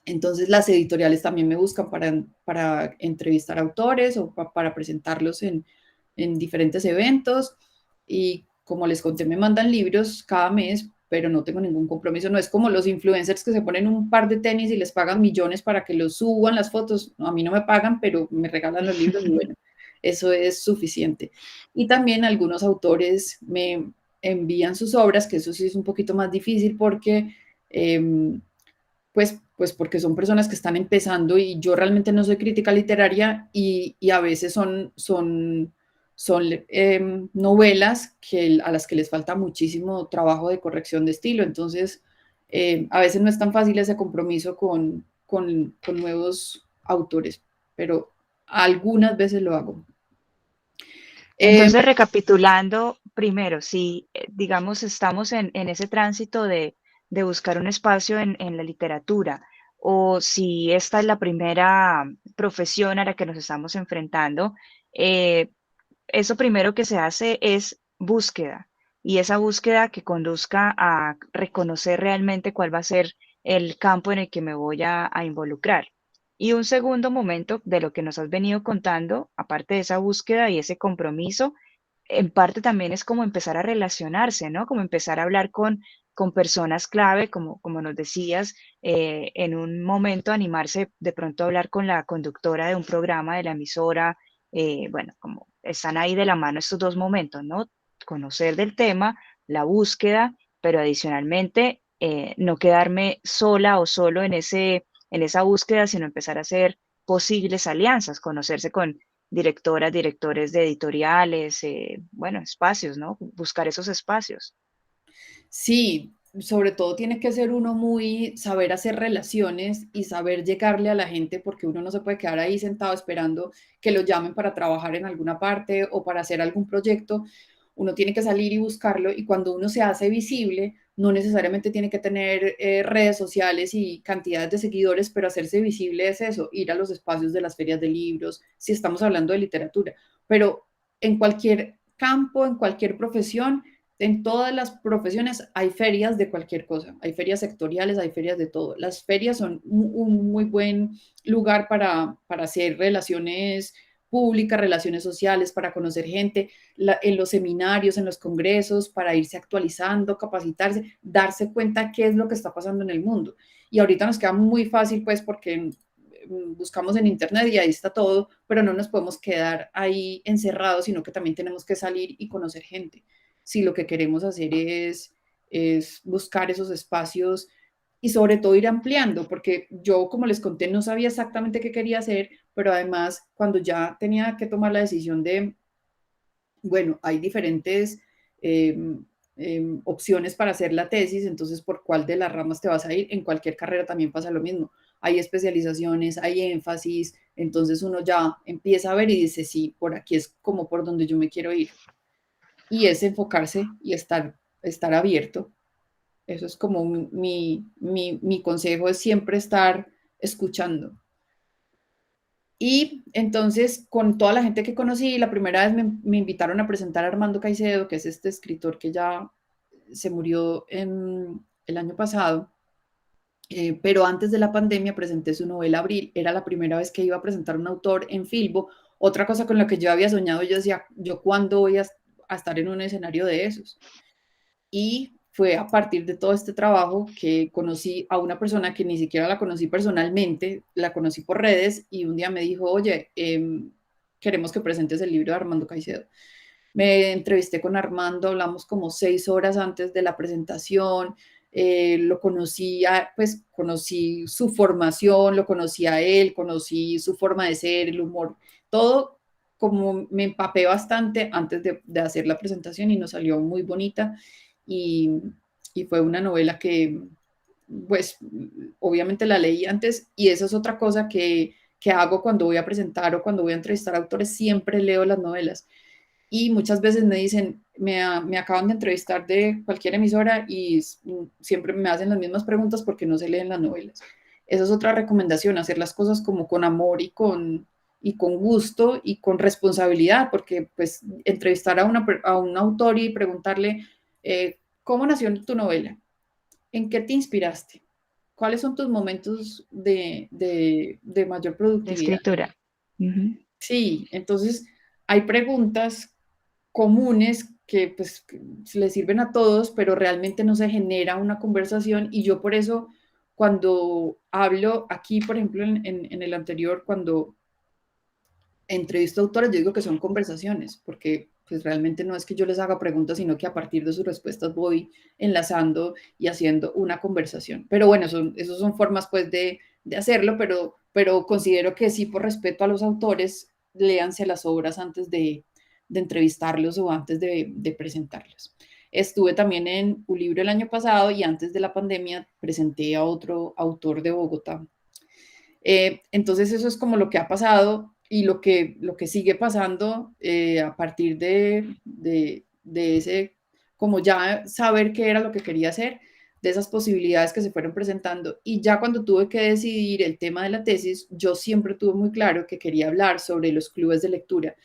Entonces las editoriales también me buscan para entrevistar autores o para presentarlos en diferentes eventos y como les conté me mandan libros cada mes, pero no tengo ningún compromiso, no es como los influencers que se ponen un par de tenis y les pagan millones para que los suban las fotos, no, a mí no me pagan, pero me regalan los libros y bueno, eso es suficiente. Y también algunos autores me envían sus obras, que eso sí es un poquito más difícil porque pues porque son personas que están empezando y yo realmente no soy crítica literaria y a veces son novelas a las que les falta muchísimo trabajo de corrección de estilo. Entonces, a veces no es tan fácil ese compromiso con nuevos autores, pero algunas veces lo hago. Entonces, recapitulando, primero, si digamos estamos en ese tránsito de buscar un espacio en la literatura, o si esta es la primera profesión a la que nos estamos enfrentando, eso primero que se hace es búsqueda, y esa búsqueda que conduzca a reconocer realmente cuál va a ser el campo en el que me voy a involucrar. Y un segundo momento de lo que nos has venido contando, aparte de esa búsqueda y ese compromiso, en parte también es como empezar a relacionarse, ¿no? Como empezar a hablar con personas clave, como nos decías, en un momento animarse de pronto a hablar con la conductora de un programa de la emisora, bueno, como están ahí de la mano estos dos momentos, ¿no? Conocer del tema, la búsqueda, pero adicionalmente no quedarme sola o solo en esa búsqueda, sino empezar a hacer posibles alianzas, conocerse con directoras, directores de editoriales, bueno, espacios, ¿no? Buscar esos espacios. Sí, sobre todo tiene que ser uno muy saber hacer relaciones y saber llegarle a la gente, porque uno no se puede quedar ahí sentado esperando que lo llamen para trabajar en alguna parte o para hacer algún proyecto. Uno tiene que salir y buscarlo, y cuando uno se hace visible, no necesariamente tiene que tener redes sociales y cantidades de seguidores, pero hacerse visible es eso, ir a los espacios de las ferias de libros, si estamos hablando de literatura, pero en cualquier campo, en cualquier profesión, en todas las profesiones hay ferias de cualquier cosa, hay ferias sectoriales, hay ferias de todo. Las ferias son un muy buen lugar para hacer relaciones públicas, relaciones sociales, para conocer gente, en los seminarios, en los congresos, para irse actualizando, capacitarse, darse cuenta qué es lo que está pasando en el mundo. Y ahorita nos queda muy fácil, pues, porque buscamos en internet y ahí está todo, pero no nos podemos quedar ahí encerrados, sino que también tenemos que salir y conocer gente si lo que queremos hacer es buscar esos espacios y sobre todo ir ampliando, porque yo, como les conté, no sabía exactamente qué quería hacer, pero además cuando ya tenía que tomar la decisión de, bueno, hay diferentes eh, opciones para hacer la tesis, entonces por cuál de las ramas te vas a ir, en cualquier carrera también pasa lo mismo, hay especializaciones, hay énfasis, entonces uno ya empieza a ver y dice, sí, por aquí es como por donde yo me quiero ir, y es enfocarse y estar abierto. Eso es como mi consejo, es siempre estar escuchando. Y entonces, con toda la gente que conocí, la primera vez me invitaron a presentar a Armando Caicedo, que es este escritor que ya se murió el año pasado, pero antes de la pandemia presenté su novela Abril. Era la primera vez que iba a presentar un autor en Filbo. Otra cosa con la que yo había soñado, yo decía, ¿yo cuándo voy a estar en un escenario de esos? Y fue a partir de todo este trabajo que conocí a una persona que ni siquiera la conocí personalmente, la conocí por redes, y un día me dijo, oye, queremos que presentes el libro de Armando Caicedo. Me entrevisté con Armando, hablamos como 6 horas antes de la presentación, lo conocía, pues conocí su formación, lo conocí a él, conocí su forma de ser, el humor, todo como me empapé bastante antes de hacer la presentación, y nos salió muy bonita, y, y fue una novela que, pues, obviamente la leí antes, y esa es otra cosa que hago cuando voy a presentar o cuando voy a entrevistar a autores, siempre leo las novelas. Y muchas veces me dicen, me acaban de entrevistar de cualquier emisora y siempre me hacen las mismas preguntas porque no se leen las novelas. Esa es otra recomendación, hacer las cosas como con amor y con gusto y con responsabilidad, porque pues entrevistar a un autor y preguntarle, ¿cómo nació tu novela? ¿En qué te inspiraste? ¿Cuáles son tus momentos de mayor De productividad? escritura. Ujú. Sí, entonces hay preguntas comunes que pues que le sirven a todos, pero realmente no se genera una conversación, y yo por eso cuando hablo aquí, por ejemplo, en el anterior, cuando entrevisto autores, yo digo que son conversaciones, porque pues realmente no es que yo les haga preguntas, sino que a partir de sus respuestas voy enlazando y haciendo una conversación. Pero bueno, esos son formas pues de hacerlo, pero considero que sí, por respeto a los autores, léanse las obras antes de entrevistarlos o antes de presentarlos. Estuve también en un libro el año pasado, y antes de la pandemia presenté a otro autor de Bogotá. Entonces eso es como lo que ha pasado, y lo que sigue pasando a partir de ese, como ya saber qué era lo que quería hacer, de esas posibilidades que se fueron presentando. Y ya cuando tuve que decidir el tema de la tesis, yo siempre tuve muy claro que quería hablar sobre los clubes de lectura,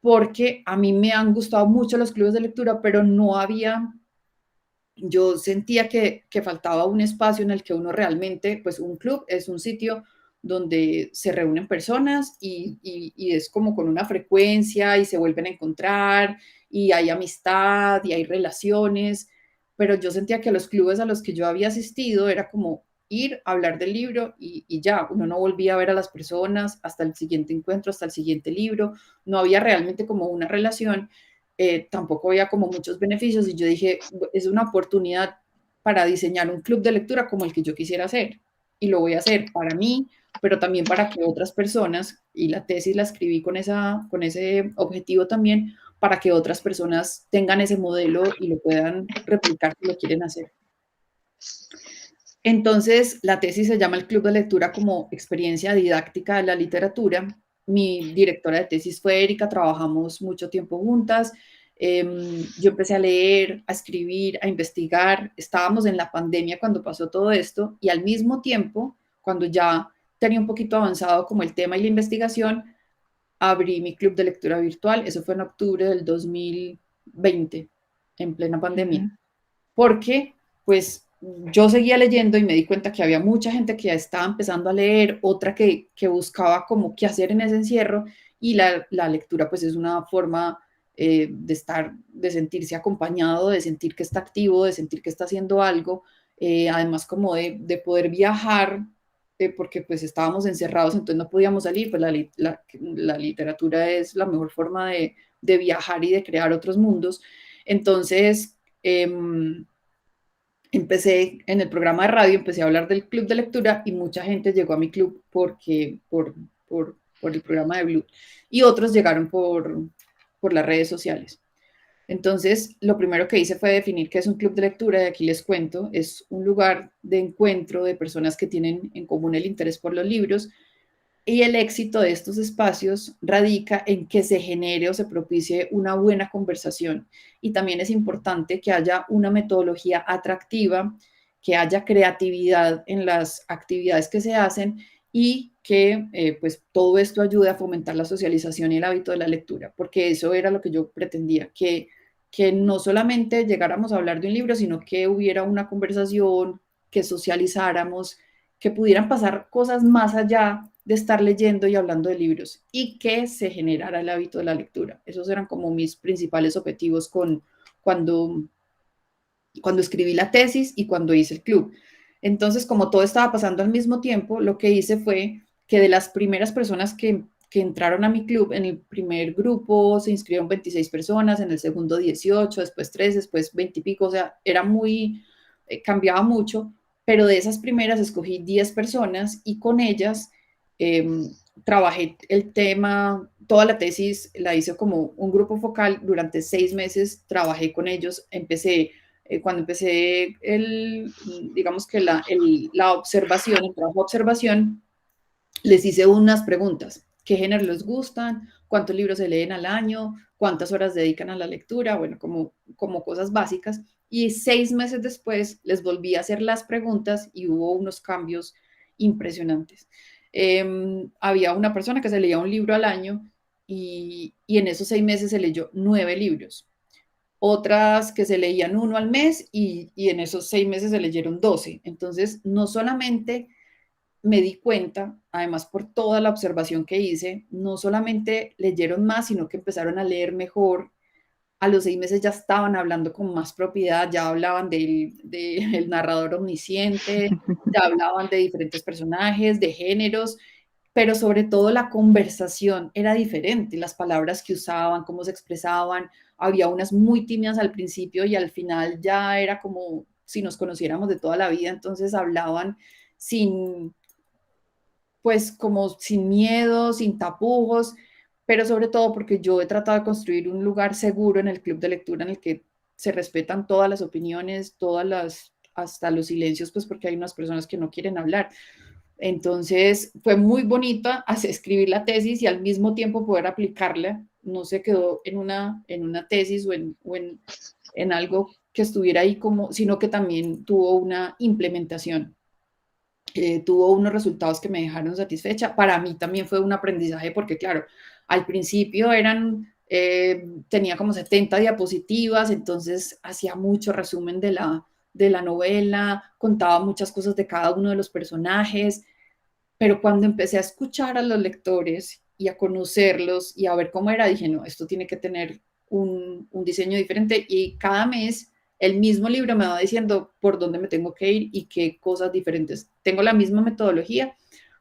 porque a mí me han gustado mucho los clubes de lectura, pero no había, yo sentía que faltaba un espacio en el que uno realmente, pues un club es un sitio donde se reúnen personas y es como con una frecuencia y se vuelven a encontrar y hay amistad y hay relaciones, pero yo sentía que los clubes a los que yo había asistido era como ir a hablar del libro y ya, uno no volvía a ver a las personas hasta el siguiente encuentro, hasta el siguiente libro, no había realmente como una relación, tampoco había como muchos beneficios, y yo dije, es una oportunidad para diseñar un club de lectura como el que yo quisiera hacer, y lo voy a hacer para mí, pero también para que otras personas, y la tesis la escribí con ese objetivo también, para que otras personas tengan ese modelo y lo puedan replicar si lo quieren hacer. Entonces, la tesis se llama el Club de Lectura como experiencia didáctica de la literatura. Mi directora de tesis fue Erika, trabajamos mucho tiempo juntas. Yo empecé a leer, a escribir, a investigar. Estábamos en la pandemia cuando pasó todo esto y al mismo tiempo, cuando ya tenía un poquito avanzado como el tema y la investigación, abrí mi club de lectura virtual. Eso fue en octubre del 2020, en plena pandemia. Porque, pues, yo seguía leyendo y me di cuenta que había mucha gente que ya estaba empezando a leer, otra que buscaba como qué hacer en ese encierro, y la lectura, pues, es una forma de estar, de sentirse acompañado, de sentir que está activo, de sentir que está haciendo algo, además como de poder viajar, porque pues estábamos encerrados, entonces no podíamos salir, pues la literatura es la mejor forma de viajar y de crear otros mundos. Entonces, empecé en el programa de radio, empecé a hablar del club de lectura y mucha gente llegó a mi club por el programa de Blue, y otros llegaron por las redes sociales. Entonces, lo primero que hice fue definir qué es un club de lectura, y aquí les cuento: es un lugar de encuentro de personas que tienen en común el interés por los libros, y el éxito de estos espacios radica en que se genere o se propicie una buena conversación. Y también es importante que haya una metodología atractiva, que haya creatividad en las actividades que se hacen, y que pues todo esto ayude a fomentar la socialización y el hábito de la lectura, porque eso era lo que yo pretendía, que no solamente llegáramos a hablar de un libro, sino que hubiera una conversación, que socializáramos, que pudieran pasar cosas más allá de estar leyendo y hablando de libros, y que se generara el hábito de la lectura. Esos eran como mis principales objetivos cuando, cuando escribí la tesis y cuando hice el club. Entonces, como todo estaba pasando al mismo tiempo, lo que hice fue que de las primeras personas que entraron a mi club, en el primer grupo se inscribieron 26 personas, en el segundo 18, después 3, después 20 y pico, o sea, era muy, cambiaba mucho, pero de esas primeras escogí 10 personas y con ellas eh, trabajé el tema. Toda la tesis la hice como un grupo focal, durante 6 meses trabajé con ellos, cuando empecé digamos que la observación, el trabajo de observación, les hice unas preguntas: ¿qué género les gustan? ¿Cuántos libros se leen al año? ¿Cuántas horas dedican a la lectura? Bueno, como cosas básicas. Y 6 meses después les volví a hacer las preguntas y hubo unos cambios impresionantes. Había una persona que se leía un libro al año, y en esos 6 meses se leyó 9 libros. Otras que se leían uno al mes, y en esos 6 meses se leyeron 12. Entonces, no solamente me di cuenta, además por toda la observación que hice, no solamente leyeron más, sino que empezaron a leer mejor. A los 6 meses ya estaban hablando con más propiedad, ya hablaban del narrador omnisciente, ya hablaban de diferentes personajes, de géneros, pero sobre todo la conversación era diferente, las palabras que usaban, cómo se expresaban. Había unas muy tímidas al principio y al final ya era como si nos conociéramos de toda la vida, entonces hablaban sin, pues como sin miedo, sin tapujos, pero sobre todo porque yo he tratado de construir un lugar seguro en el club de lectura en el que se respetan todas las opiniones, hasta los silencios, pues porque hay unas personas que no quieren hablar. Entonces fue muy bonita escribir la tesis y al mismo tiempo poder aplicarla. No se quedó en una tesis o en algo que estuviera ahí como, sino que también tuvo una implementación. Tuvo unos resultados que me dejaron satisfecha. Para mí también fue un aprendizaje porque, claro, al principio tenía como 70 diapositivas, entonces hacía mucho resumen de la novela, contaba muchas cosas de cada uno de los personajes, pero cuando empecé a escuchar a los lectores y a conocerlos y a ver cómo era, dije: no, esto tiene que tener un diseño diferente, y cada mes el mismo libro me va diciendo por dónde me tengo que ir y qué cosas diferentes. Tengo la misma metodología,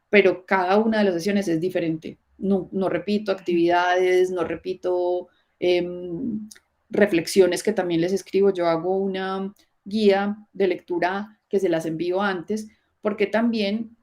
pero cada una de las sesiones es diferente. No, no repito actividades, no repito eh, reflexiones que también les escribo. Yo hago una guía de lectura que se las envío antes, porque también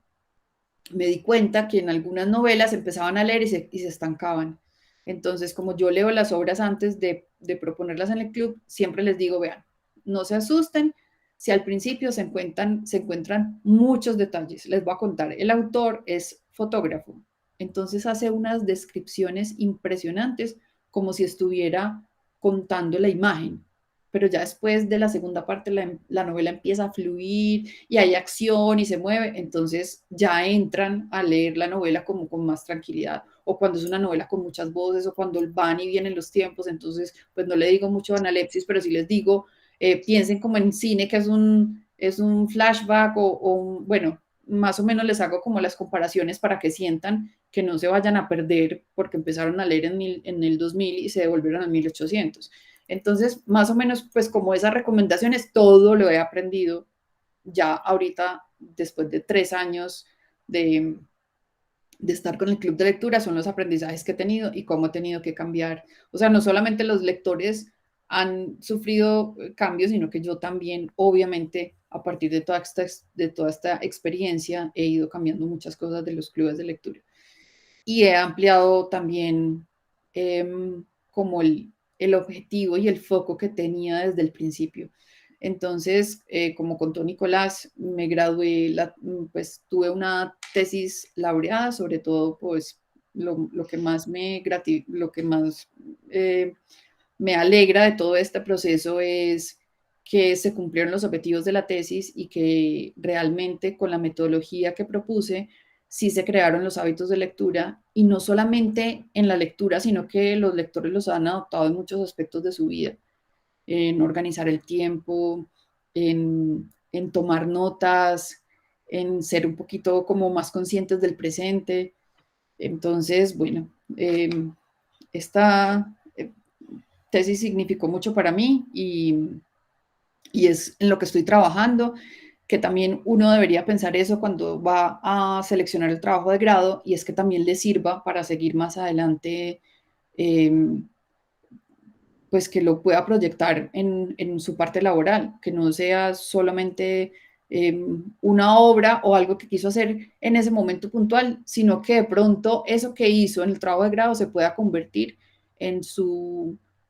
me di cuenta que en algunas novelas empezaban a leer y se estancaban. Entonces, como yo leo las obras antes de proponerlas en el club, siempre les digo, vean, no se asusten si al principio se encuentran muchos detalles. Les voy a contar, el autor es fotógrafo, entonces hace unas descripciones impresionantes como si estuviera contando la imagen, pero ya después de la segunda parte la novela empieza a fluir y hay acción y se mueve, entonces ya entran a leer la novela como con más tranquilidad. O cuando es una novela con muchas voces o cuando van y vienen los tiempos, entonces pues no le digo mucho analepsis, pero sí les digo, piensen como en cine, que es un flashback bueno, más o menos les hago como las comparaciones para que sientan que no se vayan a perder porque empezaron a leer en el 2000 y se devolvieron a 1800. Entonces, más o menos, pues como esas recomendaciones, todo lo he aprendido ya ahorita, después de 3 años de, de estar con el club de lectura, son los aprendizajes que he tenido y cómo he tenido que cambiar. O sea, no solamente los lectores han sufrido cambios, sino que yo también, obviamente, a partir de toda esta experiencia, he ido cambiando muchas cosas de los clubes de lectura. Y he ampliado también eh, como el objetivo y el foco que tenía desde el principio. Entonces, como contó Nicolás, me gradué, pues tuve una tesis laureada, sobre todo, pues lo que más lo que más me alegra de todo este proceso es que se cumplieron los objetivos de la tesis y que realmente con la metodología que propuse, sí se crearon los hábitos de lectura y no solamente en la lectura, sino que los lectores los han adoptado en muchos aspectos de su vida, en organizar el tiempo, en tomar notas, en ser un poquito como más conscientes del presente. Entonces, bueno, esta tesis significó mucho para mí y es en lo que estoy trabajando, que también uno debería pensar eso cuando va a seleccionar el trabajo de grado y es que también le sirva para seguir más adelante, eh, pues que lo pueda proyectar en su parte laboral, que no sea solamente una obra o algo que quiso hacer en ese momento puntual, sino que de pronto eso que hizo en el trabajo de grado se pueda convertir en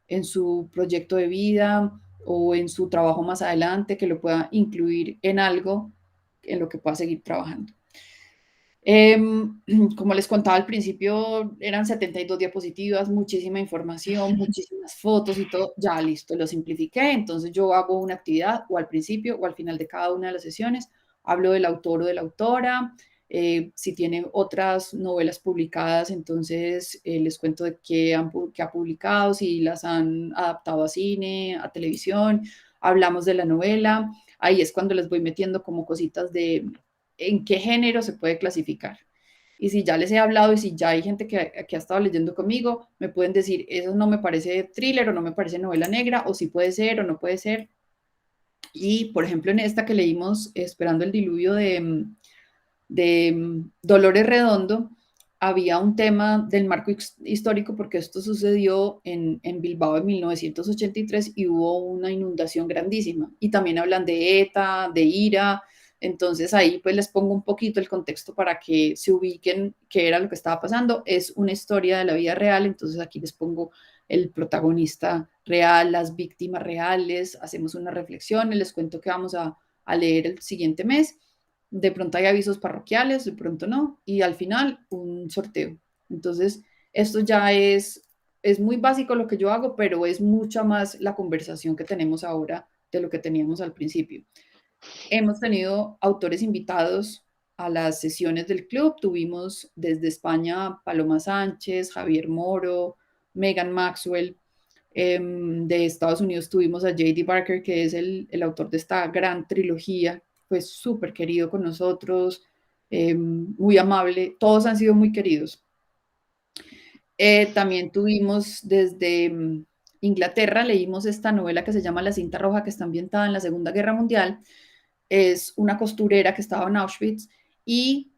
en su proyecto de vida o en su trabajo más adelante, que lo pueda incluir en algo en lo que pueda seguir trabajando. Como les contaba al principio, eran 72 diapositivas, muchísima información, muchísimas fotos y todo. Ya listo, lo simplifiqué. Entonces yo hago una actividad o al principio o al final de cada una de las sesiones. Hablo del autor o de la autora. Si tienen otras novelas publicadas, entonces les cuento de qué ha publicado, si las han adaptado a cine, a televisión. Hablamos de la novela. Ahí es cuando les voy metiendo como cositas de en qué género se puede clasificar. Y si ya les he hablado y si ya hay gente que ha estado leyendo conmigo, me pueden decir, eso no me parece thriller o no me parece novela negra, o si puede ser o no puede ser. Y, por ejemplo, en esta que leímos, Esperando el diluvio de Dolores Redondo, había un tema del marco histórico porque esto sucedió en Bilbao en 1983 y hubo una inundación grandísima. Y también hablan de ETA, de IRA. Entonces ahí pues les pongo un poquito el contexto para que se ubiquen qué era lo que estaba pasando. Es una historia de la vida real, entonces aquí les pongo el protagonista real, las víctimas reales, hacemos una reflexión, les cuento que vamos a leer el siguiente mes. De pronto hay avisos parroquiales, de pronto no, y al final un sorteo. Entonces, esto ya es muy básico lo que yo hago, pero es mucha más la conversación que tenemos ahora de lo que teníamos al principio. Hemos tenido autores invitados a las sesiones del club. Tuvimos desde España Paloma Sánchez, Javier Moro, Megan Maxwell. De Estados Unidos tuvimos a J.D. Barker, que es el autor de esta gran trilogía, pues súper querido con nosotros, muy amable. Todos han sido muy queridos. También tuvimos desde Inglaterra, leímos esta novela que se llama La cinta roja, que está ambientada en la Segunda Guerra Mundial. Es una costurera que estaba en Auschwitz y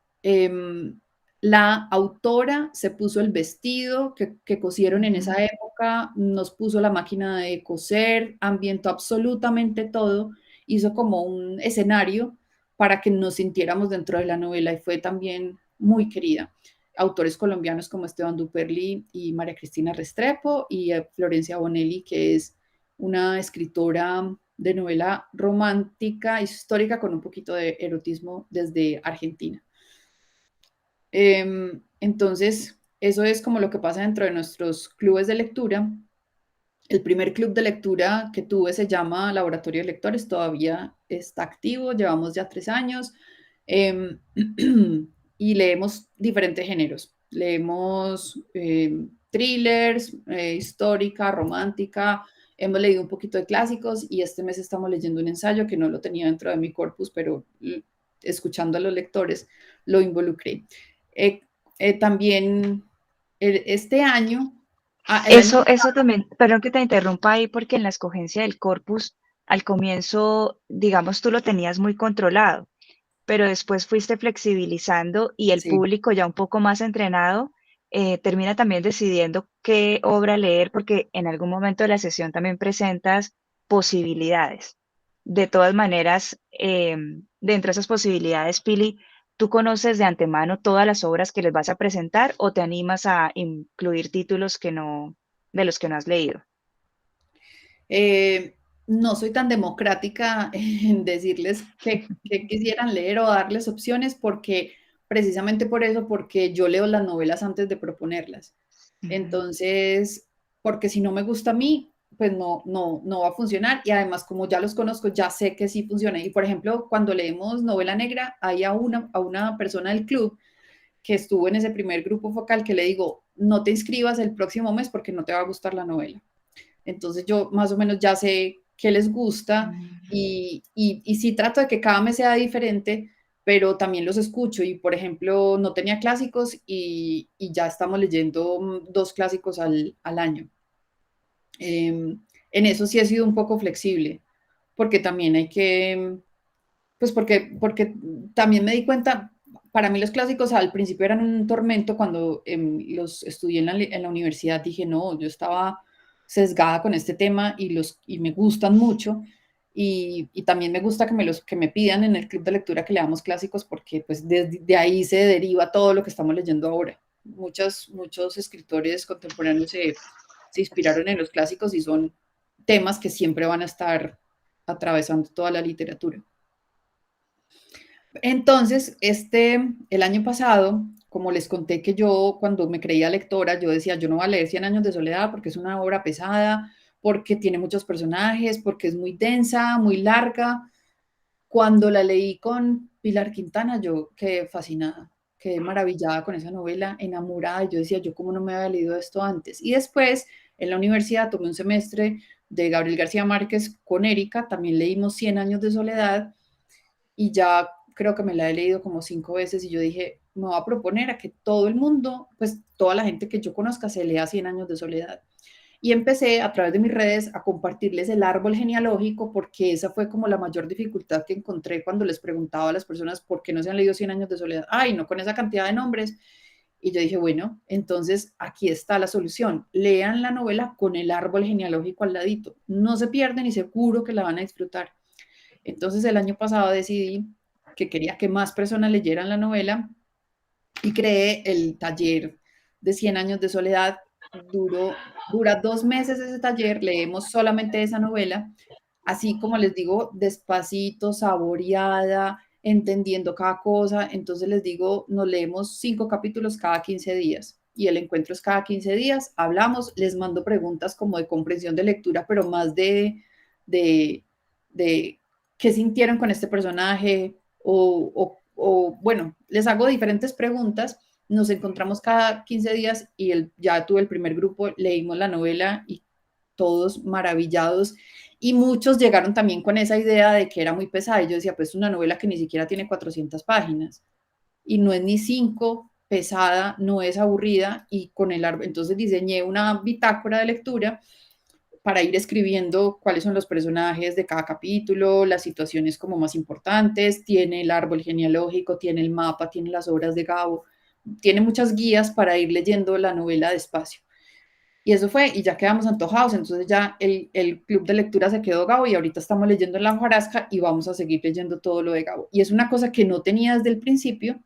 la autora se puso el vestido que cosieron en esa época, nos puso la máquina de coser, ambientó absolutamente todo, hizo como un escenario para que nos sintiéramos dentro de la novela y fue también muy querida. Autores colombianos como Esteban Duperli y María Cristina Restrepo, y Florencia Bonelli, que es una escritora de novela romántica histórica con un poquito de erotismo desde Argentina. Entonces, eso es como lo que pasa dentro de nuestros clubes de lectura. El primer club de lectura que tuve se llama Laboratorio de Lectores, todavía está activo, llevamos ya 3 años, y leemos diferentes géneros. Leemos thrillers, histórica, romántica, hemos leído un poquito de clásicos, y este mes estamos leyendo un ensayo que no lo tenía dentro de mi corpus, pero escuchando a los lectores lo involucré. También este año... Eso también, perdón que te interrumpa ahí, porque en la escogencia del corpus, al comienzo, digamos, tú lo tenías muy controlado, pero después fuiste flexibilizando y el Sí. público ya un poco más entrenado termina también decidiendo qué obra leer, porque en algún momento de la sesión también presentas posibilidades. De todas maneras, dentro de esas posibilidades, Pili, ¿tú conoces de antemano todas las obras que les vas a presentar o te animas a incluir títulos que no, de los que no has leído? Eh, no soy tan democrática en decirles que quisieran leer o darles opciones, porque precisamente por eso, porque yo leo las novelas antes de proponerlas. Ujú. Entonces, porque si no me gusta a mí, pues no va a funcionar, y además como ya los conozco, ya sé que sí funciona. Y por ejemplo, cuando leemos novela negra, hay a una persona del club que estuvo en ese primer grupo focal que le digo, no te inscribas el próximo mes porque no te va a gustar la novela. Entonces yo más o menos ya sé qué les gusta, Mm. y sí trato de que cada mes sea diferente, pero también los escucho. Y por ejemplo, no tenía clásicos, y ya estamos leyendo 2 clásicos al año. En eso sí he sido un poco flexible, porque también hay que, pues porque también me di cuenta, para mí los clásicos al principio eran un tormento. Cuando los estudié en la universidad, dije, no, yo estaba sesgada con este tema, y me gustan mucho, y también me gusta que me pidan en el club de lectura que leamos clásicos, porque pues de ahí se deriva todo lo que estamos leyendo ahora. Muchos escritores contemporáneos se inspiraron en los clásicos, y son temas que siempre van a estar atravesando toda la literatura. Entonces, el año pasado, como les conté que yo cuando me creía lectora, yo decía, yo no voy a leer Cien años de soledad porque es una obra pesada, porque tiene muchos personajes, porque es muy densa, muy larga. Cuando la leí con Pilar Quintana, yo quedé fascinada, quedé maravillada con esa novela, enamorada, y yo decía, yo cómo no me había leído esto antes. Y después, en la universidad, tomé un semestre de Gabriel García Márquez con Erika, también leímos Cien años de soledad, y ya creo que me la he leído como 5 veces, y yo dije, me voy a proponer a que todo el mundo, pues toda la gente que yo conozca, se lea Cien años de soledad. Y empecé a través de mis redes a compartirles el árbol genealógico, porque esa fue como la mayor dificultad que encontré cuando les preguntaba a las personas por qué no se han leído Cien años de soledad. Ay, no con esa cantidad de nombres. Y yo dije, bueno, entonces aquí está la solución. Lean la novela con el árbol genealógico al ladito. No se pierden y seguro que la van a disfrutar. Entonces el año pasado decidí que quería que más personas leyeran la novela, y creé el taller de Cien años de soledad. Dura 2 meses ese taller, leemos solamente esa novela, así como les digo, despacito, saboreada, entendiendo cada cosa. Entonces les digo, nos leemos 5 capítulos cada 15 días, y el encuentro es cada 15 días, hablamos, les mando preguntas como de comprensión de lectura, pero más de, de qué sintieron con este personaje, bueno, les hago diferentes preguntas. Nos encontramos cada 15 días, y ya tuve el primer grupo, leímos la novela, y todos maravillados, y muchos llegaron también con esa idea de que era muy pesada, y yo decía, pues una novela que ni siquiera tiene 400 páginas, y no es ni 5, pesada, no es aburrida, y con el árbol, entonces diseñé una bitácora de lectura para ir escribiendo cuáles son los personajes de cada capítulo, las situaciones como más importantes, tiene el árbol genealógico, tiene el mapa, tiene las obras de Gabo, tiene muchas guías para ir leyendo la novela despacio. Y eso fue, y ya quedamos antojados. Entonces ya el club de lectura se quedó Gabo, y ahorita estamos leyendo en la hojarasca, y vamos a seguir leyendo todo lo de Gabo. Y es una cosa que no tenía desde el principio,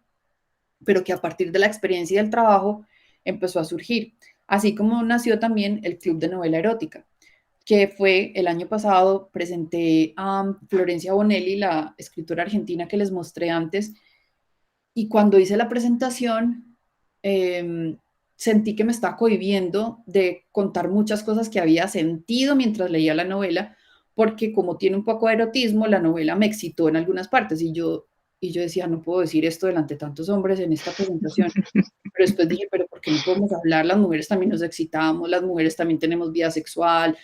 pero que a partir de la experiencia y del trabajo empezó a surgir. Así como nació también el Club de Novela Erótica, que fue el año pasado, presenté a Florencia Bonelli, la escritora argentina que les mostré antes, y cuando hice la presentación, sentí que me estaba cohibiendo de contar muchas cosas que había sentido mientras leía la novela, porque como tiene un poco de erotismo, la novela me excitó en algunas partes y yo decía, no puedo decir esto delante de tantos hombres en esta presentación. Pero después dije, pero ¿por qué no podemos hablar? Las mujeres también nos excitamos, las mujeres también tenemos vida sexual.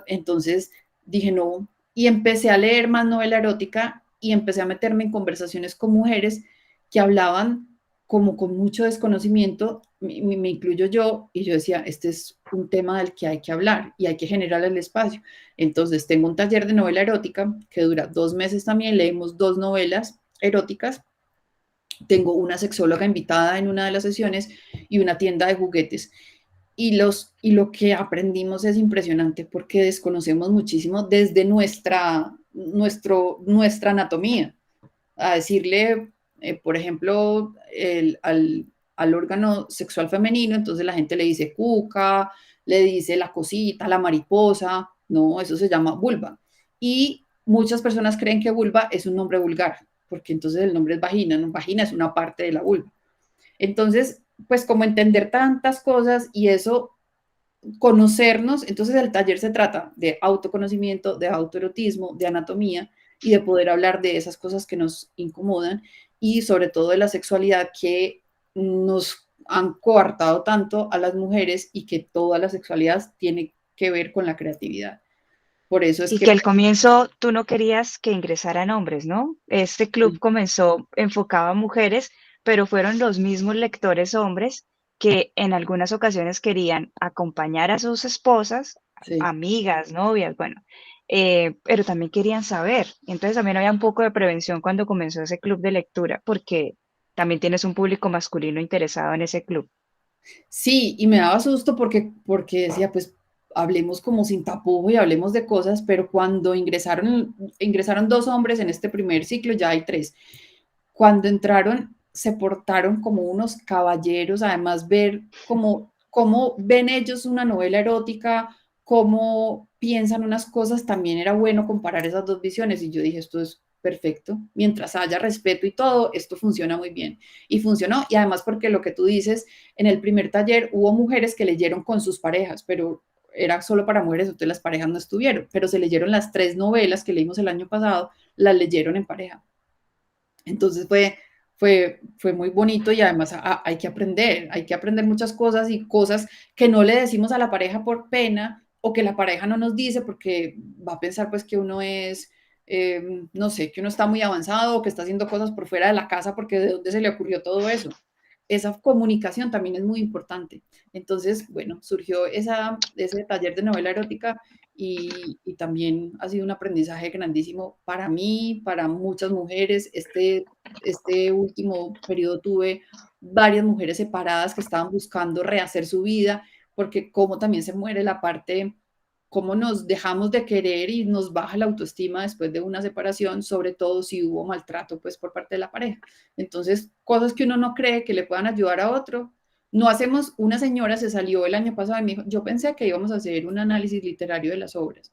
Entonces dije, no, y empecé a leer más novela erótica y empecé a meterme en conversaciones con mujeres que hablaban como con mucho desconocimiento, me incluyo yo, y yo decía, este es un tema del que hay que hablar y hay que generar el espacio. Entonces tengo un taller de novela erótica que dura 2 meses también, leemos 2 novelas eróticas, tengo una sexóloga invitada en una de las sesiones y una tienda de juguetes. Y lo que aprendimos es impresionante porque desconocemos muchísimo desde nuestra anatomía. A decirle, por ejemplo, al órgano sexual femenino, entonces la gente le dice cuca, le dice la cosita, la mariposa, no, eso se llama vulva. Y muchas personas creen que vulva es un nombre vulgar, porque entonces el nombre es vagina, ¿no? Vagina es una parte de la vulva. Entonces, pues como entender tantas cosas y eso, conocernos, entonces el taller se trata de autoconocimiento, de autoerotismo, de anatomía y de poder hablar de esas cosas que nos incomodan y sobre todo de la sexualidad que nos han coartado tanto a las mujeres y que toda la sexualidad tiene que ver con la creatividad. Por eso es Y que que al comienzo tú no querías que ingresaran hombres, ¿no? Este club comenzó enfocado a mujeres, pero fueron los mismos lectores hombres que en algunas ocasiones querían acompañar a sus esposas, sí. amigas, novias, bueno, pero también querían saber. Entonces también había un poco de prevención cuando comenzó ese club de lectura, porque también tienes un público masculino interesado en ese club. Sí, y me daba susto porque decía, pues hablemos como sin tapujo y hablemos de cosas, pero cuando ingresaron 2 hombres en este primer ciclo, ya hay 3. Cuando entraron, se portaron como unos caballeros, además ver cómo ven ellos una novela erótica, cómo piensan unas cosas, también era bueno comparar esas dos visiones y yo dije, esto es perfecto, mientras haya respeto y todo, esto funciona muy bien. Y funcionó, y además porque lo que tú dices, en el primer taller hubo mujeres que leyeron con sus parejas, pero era solo para mujeres, entonces las parejas no estuvieron, pero se leyeron las 3 novelas que leímos el año pasado, las leyeron en pareja. Entonces fue muy bonito y además hay que aprender muchas cosas y cosas que no le decimos a la pareja por pena o que la pareja no nos dice porque va a pensar pues que uno es, no sé, que uno está muy avanzado o que está haciendo cosas por fuera de la casa porque de dónde se le ocurrió todo eso. Esa comunicación también es muy importante. Entonces, bueno, surgió ese taller de novela erótica y también ha sido un aprendizaje grandísimo para mí, para muchas mujeres. Este último periodo tuve varias mujeres separadas que estaban buscando rehacer su vida, porque como también se muere la parte, cómo nos dejamos de querer y nos baja la autoestima después de una separación, sobre todo si hubo maltrato pues por parte de la pareja. Entonces, cosas que uno no cree que le puedan ayudar a otro. No hacemos, una señora se salió el año pasado y me dijo, yo pensé que íbamos a hacer un análisis literario de las obras.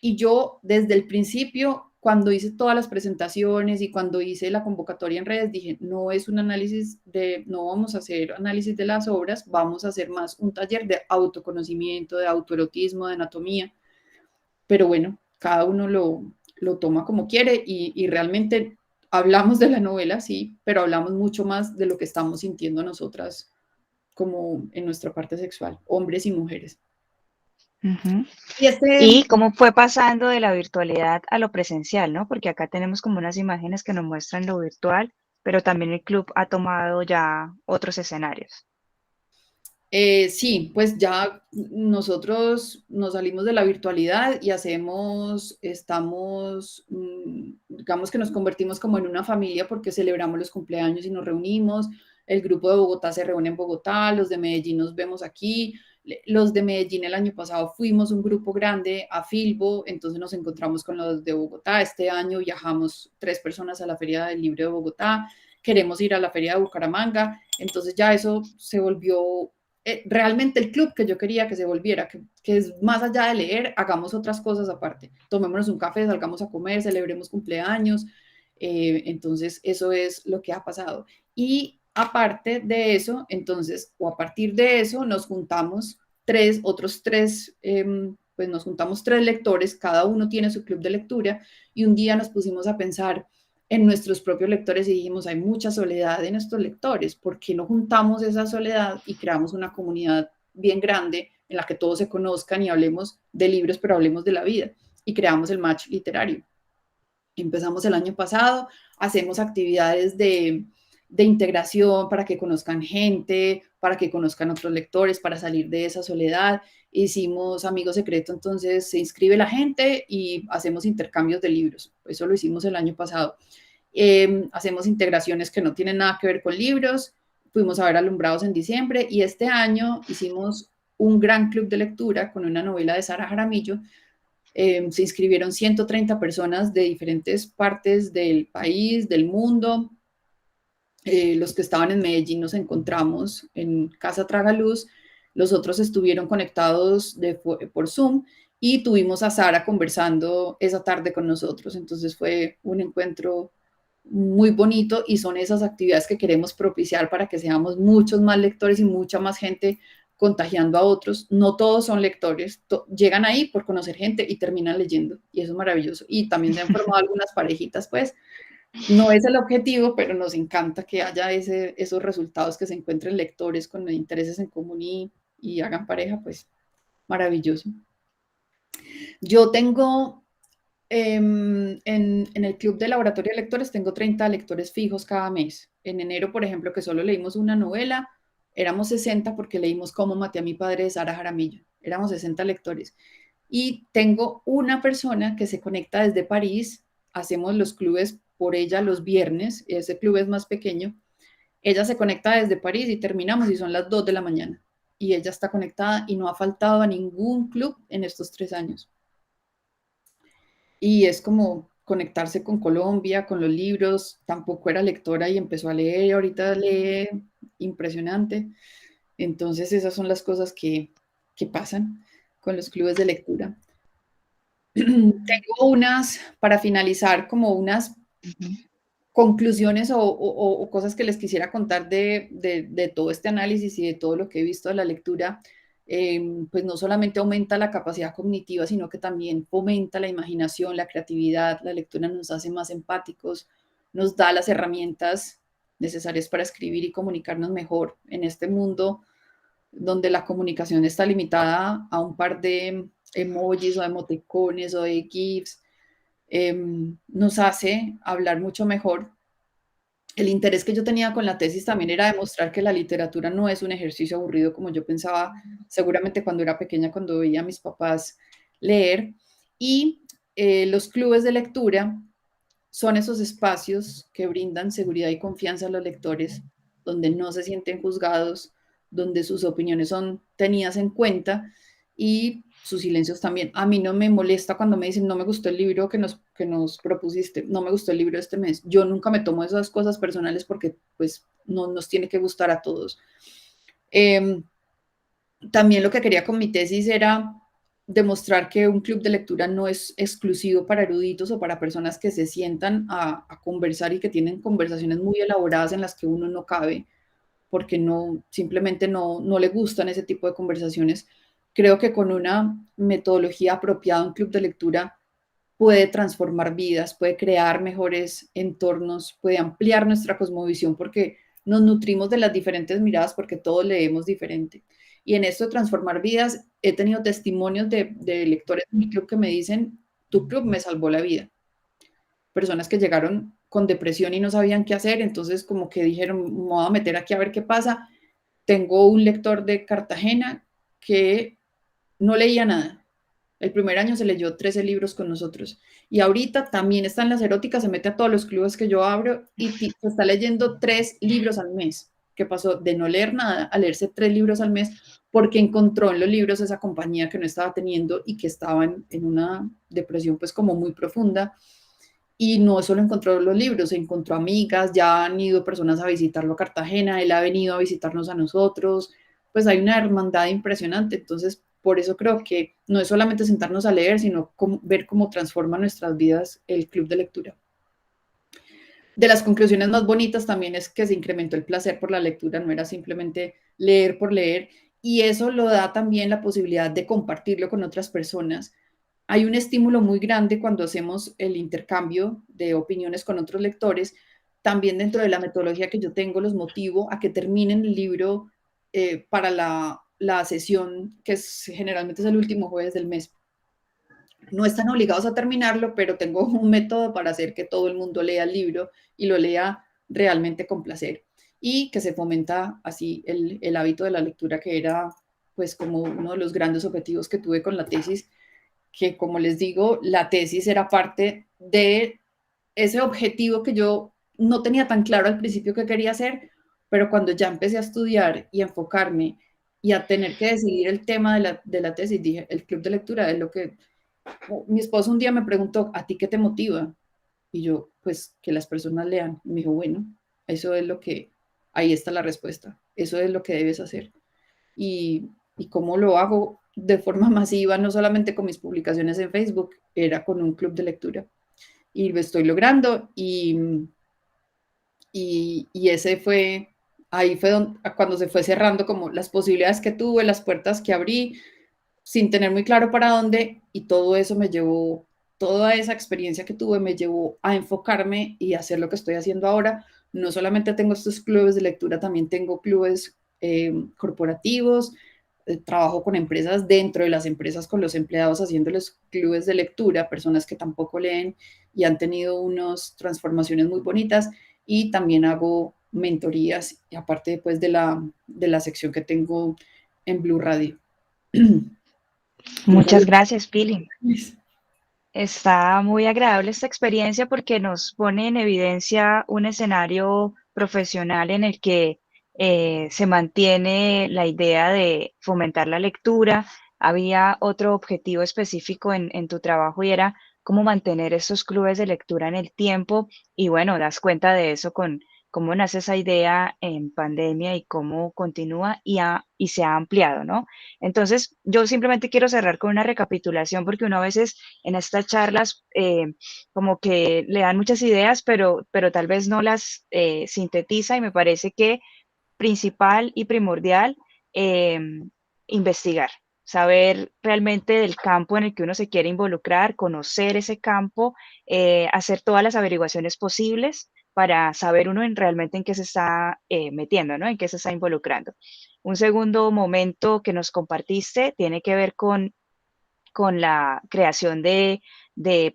Y yo desde el principio, cuando hice todas las presentaciones y cuando hice la convocatoria en redes, dije, no es un análisis no vamos a hacer análisis de las obras, vamos a hacer más un taller de autoconocimiento, de autoerotismo, de anatomía. Pero bueno, cada uno lo toma como quiere y realmente hablamos de la novela, sí, pero hablamos mucho más de lo que estamos sintiendo nosotras como en nuestra parte sexual, hombres y mujeres. Ujú. Y este, Y cómo fue pasando de la virtualidad a lo presencial, ¿no? Porque acá tenemos como unas imágenes que nos muestran lo virtual, pero también el club ha tomado ya otros escenarios. Sí, pues ya nosotros nos salimos de la virtualidad y digamos que nos convertimos como en una familia porque celebramos los cumpleaños y nos reunimos. El grupo de Bogotá se reúne en Bogotá, los de Medellín nos vemos aquí. Los de Medellín el año pasado fuimos un grupo grande a Filbo, entonces nos encontramos con los de Bogotá. Este año viajamos 3 personas a la Feria del Libro de Bogotá queremos ir a la feria de Bucaramanga. Entonces ya eso se volvió realmente el club que yo quería que se volviera, que es más allá de leer, hagamos otras cosas aparte. Tomémonos un café, salgamos a comer, celebremos cumpleaños. Entonces eso es lo que ha pasado. Y aparte de eso, entonces, o a partir de eso, nos juntamos otros tres, pues nos juntamos tres lectores, cada uno tiene su club de lectura, y un día nos pusimos a pensar en nuestros propios lectores y dijimos, hay mucha soledad en estos lectores, ¿por qué no juntamos esa soledad y creamos una comunidad bien grande en la que todos se conozcan y hablemos de libros, pero hablemos de la vida? Y creamos el Match Literario. Empezamos el año pasado, hacemos actividades de integración para que conozcan gente, para que conozcan otros lectores, para salir de esa soledad. Hicimos Amigo Secreto, entonces se inscribe la gente y hacemos intercambios de libros. Eso lo hicimos el año pasado. Hacemos integraciones que no tienen nada que ver con libros. Fuimos a ver Alumbrados en diciembre y este año hicimos un gran club de lectura con una novela de Sara Jaramillo. Se inscribieron 130 personas de diferentes partes del país, del mundo. Los que estaban en Medellín nos encontramos en Casa Tragaluz, los otros estuvieron conectados por Zoom y tuvimos a Sara conversando esa tarde con nosotros. Entonces fue un encuentro muy bonito y son esas actividades que queremos propiciar para que seamos muchos más lectores y mucha más gente contagiando a otros. No todos son lectores, llegan ahí por conocer gente y terminan leyendo y eso es maravilloso. Y también se han formado algunas parejitas, pues no es el objetivo, pero nos encanta que haya esos resultados, que se encuentren lectores con intereses en común y hagan pareja, pues maravilloso. Yo tengo en el club de laboratorio de lectores, tengo 30 lectores fijos cada mes. En enero, por ejemplo, que solo leímos una novela, éramos 60 porque leímos Cómo maté a mi padre de Sara Jaramillo. Éramos 60 lectores. Y tengo una persona que se conecta desde París, hacemos los clubes por ella los viernes, ese club es más pequeño. Ella se conecta desde París y terminamos y son las 2 de la mañana. Y ella está conectada y no ha faltado a ningún club en estos 3 años. Y es como conectarse con Colombia, con los libros. Tampoco era lectora y empezó a leer, y ahorita lee impresionante. Entonces esas son las cosas que pasan con los clubes de lectura. Tengo unas, para finalizar, como unas conclusiones o cosas que les quisiera contar de todo este análisis y de todo lo que he visto de la lectura. Pues no solamente aumenta la capacidad cognitiva, sino que también fomenta la imaginación, la creatividad. La lectura nos hace más empáticos, nos da las herramientas necesarias para escribir y comunicarnos mejor en este mundo donde la comunicación está limitada a un par de emojis o emoticones o de GIFs. Nos hace hablar mucho mejor. El interés que yo tenía con la tesis también era demostrar que la literatura no es un ejercicio aburrido como yo pensaba, seguramente cuando era pequeña, cuando veía a mis papás leer. Y los clubes de lectura son esos espacios que brindan seguridad y confianza a los lectores, donde no se sienten juzgados, donde sus opiniones son tenidas en cuenta y sus silencios también. A mí no me molesta cuando me dicen, no me gustó el libro que nos propusiste, no me gustó el libro de este mes. Yo nunca me tomo esas cosas personales porque pues no nos tiene que gustar a todos. También lo que quería con mi tesis era demostrar que un club de lectura no es exclusivo para eruditos o para personas que se sientan a conversar y que tienen conversaciones muy elaboradas en las que uno no cabe porque simplemente no le gustan ese tipo de conversaciones. Creo que con una metodología apropiada, un club de lectura puede transformar vidas, puede crear mejores entornos, puede ampliar nuestra cosmovisión porque nos nutrimos de las diferentes miradas porque todos leemos diferente. Y en esto de transformar vidas, he tenido testimonios de lectores de mi club que me dicen, tu club me salvó la vida. Personas que llegaron con depresión y no sabían qué hacer, entonces como que dijeron, me voy a meter aquí a ver qué pasa. Tengo un lector de Cartagena que no leía nada. El primer año se leyó 13 libros con nosotros. Y ahorita también está en las eróticas, se mete a todos los clubes que yo abro y se está leyendo 3 libros al mes, que pasó de no leer nada a leerse 3 libros al mes porque encontró en los libros esa compañía que no estaba teniendo y que estaban en una depresión pues como muy profunda. Y no solo encontró los libros, encontró amigas, ya han ido personas a visitarlo a Cartagena, él ha venido a visitarnos a nosotros, pues hay una hermandad impresionante. Entonces, por eso creo que no es solamente sentarnos a leer, sino ver cómo transforma nuestras vidas el club de lectura. De las conclusiones más bonitas también es que se incrementó el placer por la lectura, no era simplemente leer por leer, y eso lo da también la posibilidad de compartirlo con otras personas. Hay un estímulo muy grande cuando hacemos el intercambio de opiniones con otros lectores. También dentro de la metodología que yo tengo, los motivo a que terminen el libro para la sesión, que generalmente es el último jueves del mes. No están obligados a terminarlo, pero tengo un método para hacer que todo el mundo lea el libro y lo lea realmente con placer. Y que se fomenta así el hábito de la lectura, que era pues como uno de los grandes objetivos que tuve con la tesis, que como les digo, la tesis era parte de ese objetivo que yo no tenía tan claro al principio que quería hacer, pero cuando ya empecé a estudiar y a enfocarme y a tener que decidir el tema de la tesis, dije, el club de lectura es lo que... Mi esposo un día me preguntó, ¿a ti qué te motiva? Y yo, pues que las personas lean. Y me dijo, bueno, eso es lo que, ahí está la respuesta, eso es lo que debes hacer. Y cómo lo hago de forma masiva, no solamente con mis publicaciones en Facebook, era con un club de lectura. Y lo estoy logrando y ese fue, ahí fue cuando se fue cerrando como las posibilidades que tuve, las puertas que abrí, sin tener muy claro para dónde, y todo eso me llevó, toda esa experiencia que tuve me llevó a enfocarme y hacer lo que estoy haciendo ahora. No solamente tengo estos clubes de lectura, también tengo clubes corporativos, trabajo con empresas, dentro de las empresas con los empleados haciéndoles clubes de lectura, personas que tampoco leen y han tenido unas transformaciones muy bonitas, y también hago mentorías, aparte pues de la sección que tengo en Blue Radio. Muchas gracias, Pili. Está muy agradable esta experiencia porque nos pone en evidencia un escenario profesional en el que se mantiene la idea de fomentar la lectura. Había otro objetivo específico en tu trabajo y era cómo mantener estos clubes de lectura en el tiempo y bueno, das cuenta de eso con cómo nace esa idea en pandemia y cómo continúa y se ha ampliado, ¿no? Entonces, yo simplemente quiero cerrar con una recapitulación porque uno a veces en estas charlas como que le dan muchas ideas, pero tal vez no las sintetiza y me parece que principal y primordial eh, investigar, saber realmente del campo en el que uno se quiere involucrar, conocer ese campo, hacer todas las averiguaciones posibles para saber uno realmente en qué se está metiendo, ¿no? En qué se está involucrando. Un segundo momento que nos compartiste tiene que ver con la creación de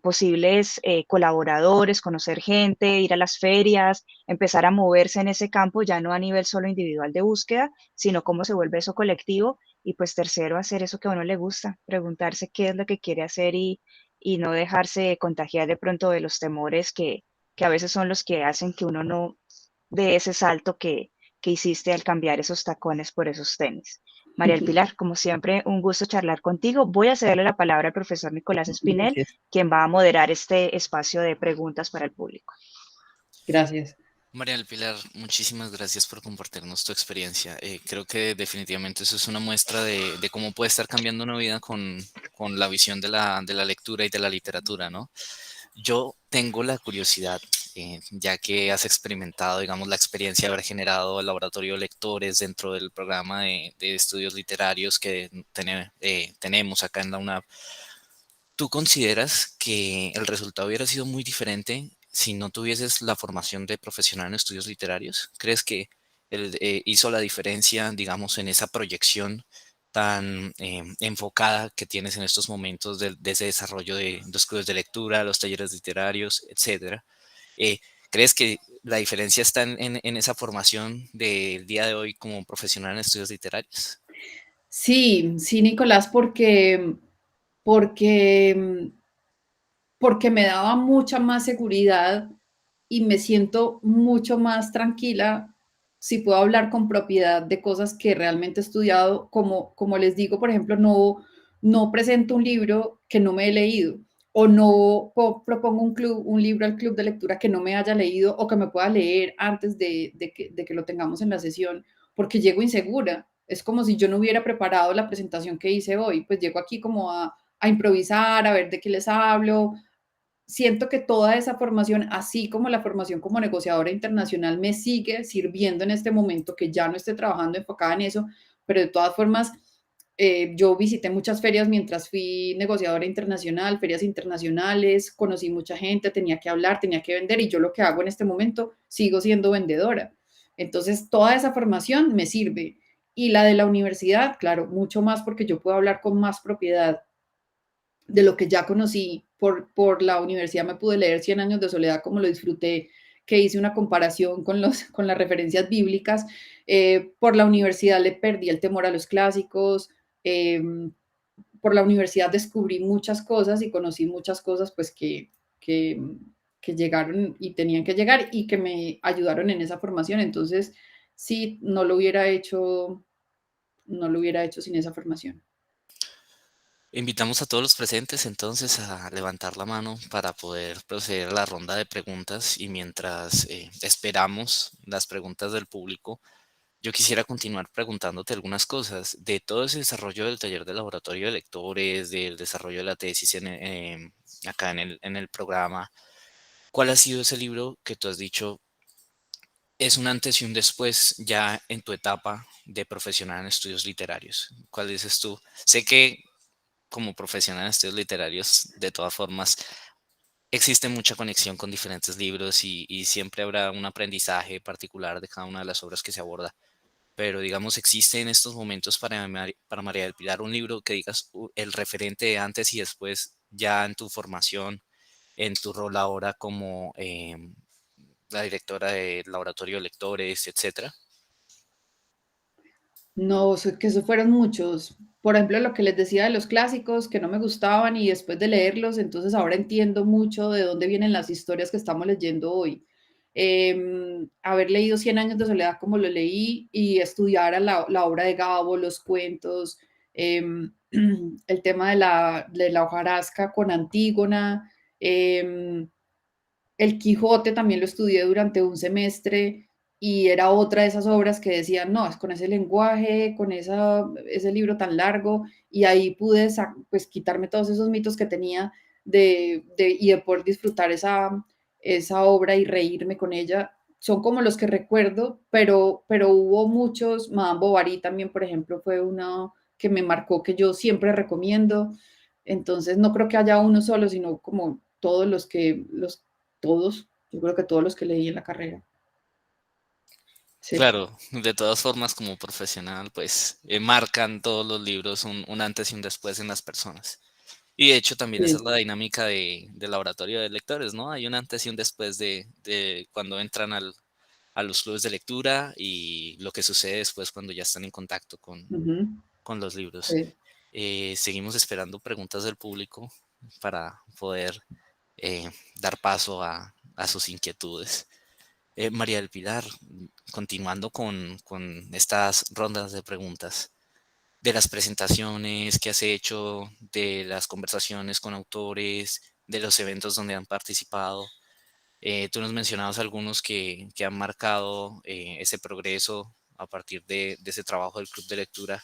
posibles colaboradores, conocer gente, ir a las ferias, empezar a moverse en ese campo, ya no a nivel solo individual de búsqueda, sino cómo se vuelve eso colectivo. Y pues tercero, hacer eso que a uno le gusta, preguntarse qué es lo que quiere hacer y no dejarse contagiar de pronto de los temores que a veces son los que hacen que uno no dé ese salto que hiciste al cambiar esos tacones por esos tenis. María del Pilar, como siempre, un gusto charlar contigo. Voy a cederle la palabra al profesor Nicolás Espinel, Gracias. quien va a moderar este espacio de preguntas para el público. Gracias. María del Pilar, muchísimas gracias por compartirnos tu experiencia. Creo que definitivamente eso es una muestra de cómo puede estar cambiando una vida con la visión de la lectura y de la literatura, ¿no? Yo tengo la curiosidad, ya que has experimentado, digamos, la experiencia de haber generado el laboratorio de lectores dentro del programa de estudios literarios que tenemos acá en la UNAV. ¿Tú consideras que el resultado hubiera sido muy diferente si no tuvieses la formación de profesional en estudios literarios? ¿Crees que hizo la diferencia, digamos, en esa proyección tan enfocada que tienes en estos momentos de ese desarrollo de los clubes de lectura, los talleres literarios, etcétera? Eh, ¿Crees que la diferencia está en esa formación del día de hoy como profesional en estudios literarios? Sí, sí, Nicolás, porque, porque me daba mucha más seguridad y me siento mucho más tranquila si puedo hablar con propiedad de cosas que realmente he estudiado, como les digo, por ejemplo, no presento un libro que no me he leído. o no propongo un libro al club de lectura que no me haya leído o que me pueda leer antes de que lo tengamos en la sesión, porque llego insegura. Es como si yo no hubiera preparado la presentación que hice hoy, pues llego aquí como a improvisar, a ver de qué les hablo. Siento que toda esa formación, así como la formación como negociadora internacional, me sigue sirviendo en este momento que ya no esté trabajando enfocada en eso, pero de todas formas, yo visité muchas ferias mientras fui negociadora internacional, ferias internacionales, conocí mucha gente, tenía que hablar, tenía que vender y yo lo que hago en este momento sigo siendo vendedora. Entonces, toda esa formación me sirve. Y la de la universidad, claro, mucho más porque yo puedo hablar con más propiedad de lo que ya conocí por la universidad. Me pude leer Cien años de soledad como lo disfruté, que hice una comparación con las referencias bíblicas. Por la universidad le perdí el temor a los clásicos. Por la universidad descubrí muchas cosas y conocí muchas cosas pues que llegaron y tenían que llegar y que me ayudaron en esa formación. Entonces, sí, no lo hubiera hecho sin esa formación. Invitamos a todos los presentes entonces a levantar la mano para poder proceder a la ronda de preguntas y mientras esperamos las preguntas del público, yo quisiera continuar preguntándote algunas cosas de todo ese desarrollo del taller de laboratorio de lectores, del desarrollo de la tesis acá en el programa. ¿Cuál ha sido ese libro que tú has dicho es un antes y un después ya en tu etapa de profesional en estudios literarios? ¿Cuál dices tú? Sé que como profesional en estudios literarios, de todas formas, existe mucha conexión con diferentes libros y siempre habrá un aprendizaje particular de cada una de las obras que se aborda. Pero digamos, existe en estos momentos para María del Pilar un libro que digas el referente de antes y después ya en tu formación, en tu rol ahora como la directora del laboratorio de lectores, etcétera. No, que eso fueron muchos. Por ejemplo, lo que les decía de los clásicos que no me gustaban y después de leerlos, entonces ahora entiendo mucho de dónde vienen las historias que estamos leyendo hoy. Haber leído Cien años de soledad como lo leí y estudiar a la obra de Gabo, los cuentos, el tema de la hojarasca con Antígona, el Quijote también lo estudié durante un semestre y era otra de esas obras que decían, no, es con ese lenguaje, con ese libro tan largo, y ahí pude pues, quitarme todos esos mitos que tenía y de poder disfrutar esa obra y reírme con ella. Son como los que recuerdo, pero hubo muchos, Madame Bovary también, por ejemplo, fue una que me marcó, que yo siempre recomiendo. Entonces, no creo que haya uno solo, sino como todos todos, yo creo que todos los que leí en la carrera. Sí. Claro, de todas formas, como profesional, pues marcan todos los libros un antes y un después en las personas. Y de hecho también esa es Sí. la dinámica del laboratorio de lectores, ¿no? Hay un antes y un después de cuando entran a los clubes de lectura y lo que sucede después cuando ya están en contacto Ujú, con los libros. sí. Seguimos esperando preguntas del público para poder dar paso a sus inquietudes. María del Pilar, continuando con estas rondas de preguntas, de las presentaciones que has hecho, de las conversaciones con autores, de los eventos donde han participado. Tú nos mencionabas algunos que han marcado ese progreso a partir de ese trabajo del club de lectura.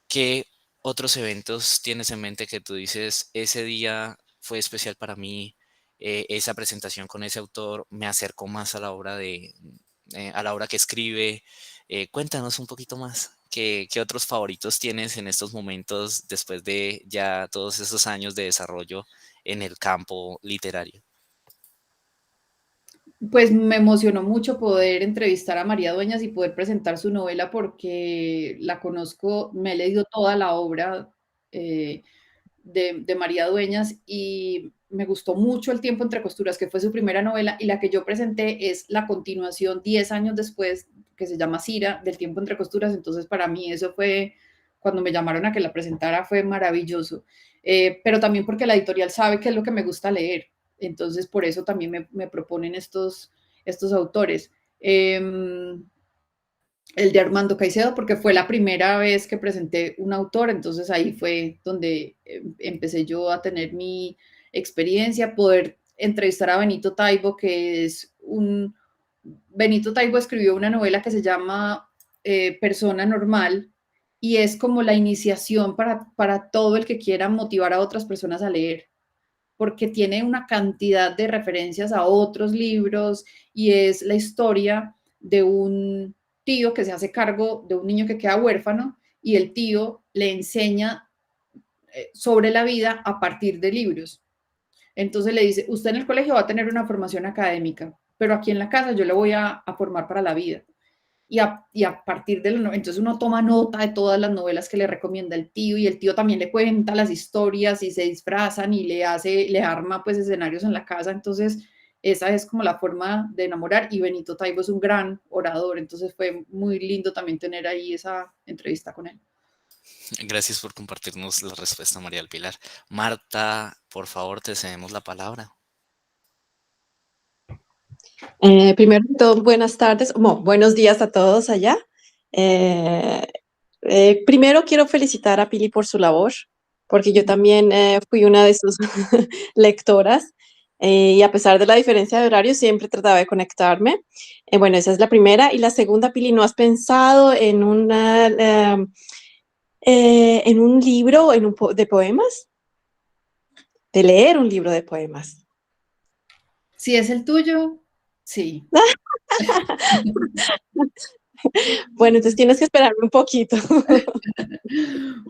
¿Qué otros eventos tienes en mente que tú dices, ese día fue especial para mí, esa presentación con ese autor me acercó más a la obra a la obra que escribe? Cuéntanos un poquito más. ¿Qué otros favoritos tienes en estos momentos después de ya todos esos años de desarrollo en el campo literario? Pues me emocionó mucho poder entrevistar a María Dueñas y poder presentar su novela porque la conozco, me he leído toda la obra eh, de María Dueñas y me gustó mucho El tiempo entre costuras, que fue su primera novela, y la que yo presenté es la continuación 10 años después, que se llama Cira, del tiempo entre costuras. Entonces para mí eso fue, cuando me llamaron a que la presentara, fue maravilloso. Pero también porque la editorial sabe qué es lo que me gusta leer, entonces por eso también me proponen estos autores. El de Armando Caicedo, porque fue la primera vez que presenté un autor, entonces ahí fue donde empecé yo a tener experiencia, poder entrevistar a Benito Taibo, Benito Taibo escribió una novela que se llama Persona Normal, y es como la iniciación para todo el que quiera motivar a otras personas a leer, porque tiene una cantidad de referencias a otros libros y es la historia de un tío que se hace cargo de un niño que queda huérfano y el tío le enseña sobre la vida a partir de libros. Entonces le dice, usted en el colegio va a tener una formación académica, pero aquí en la casa yo le voy a formar para la vida. Y a partir de entonces uno toma nota de todas las novelas que le recomienda el tío, y el tío también le cuenta las historias y se disfrazan y le arma pues escenarios en la casa. Entonces esa es como la forma de enamorar, y Benito Taibo es un gran orador, entonces fue muy lindo también tener ahí esa entrevista con él. Gracias por compartirnos la respuesta, María del Pilar. Marta, por favor, te cedemos la palabra. Primero de todo, buenas tardes, buenos días a todos allá. Eh, Primero quiero felicitar a Pili por su labor, porque yo también fui una de sus lectoras, y a pesar de la diferencia de horario siempre trataba de conectarme. Bueno, esa es la primera. Y la segunda, Pili, ¿no has pensado en en un libro de poemas? De leer un libro de poemas. Si es el tuyo, sí. Bueno, entonces tienes que esperarme un poquito.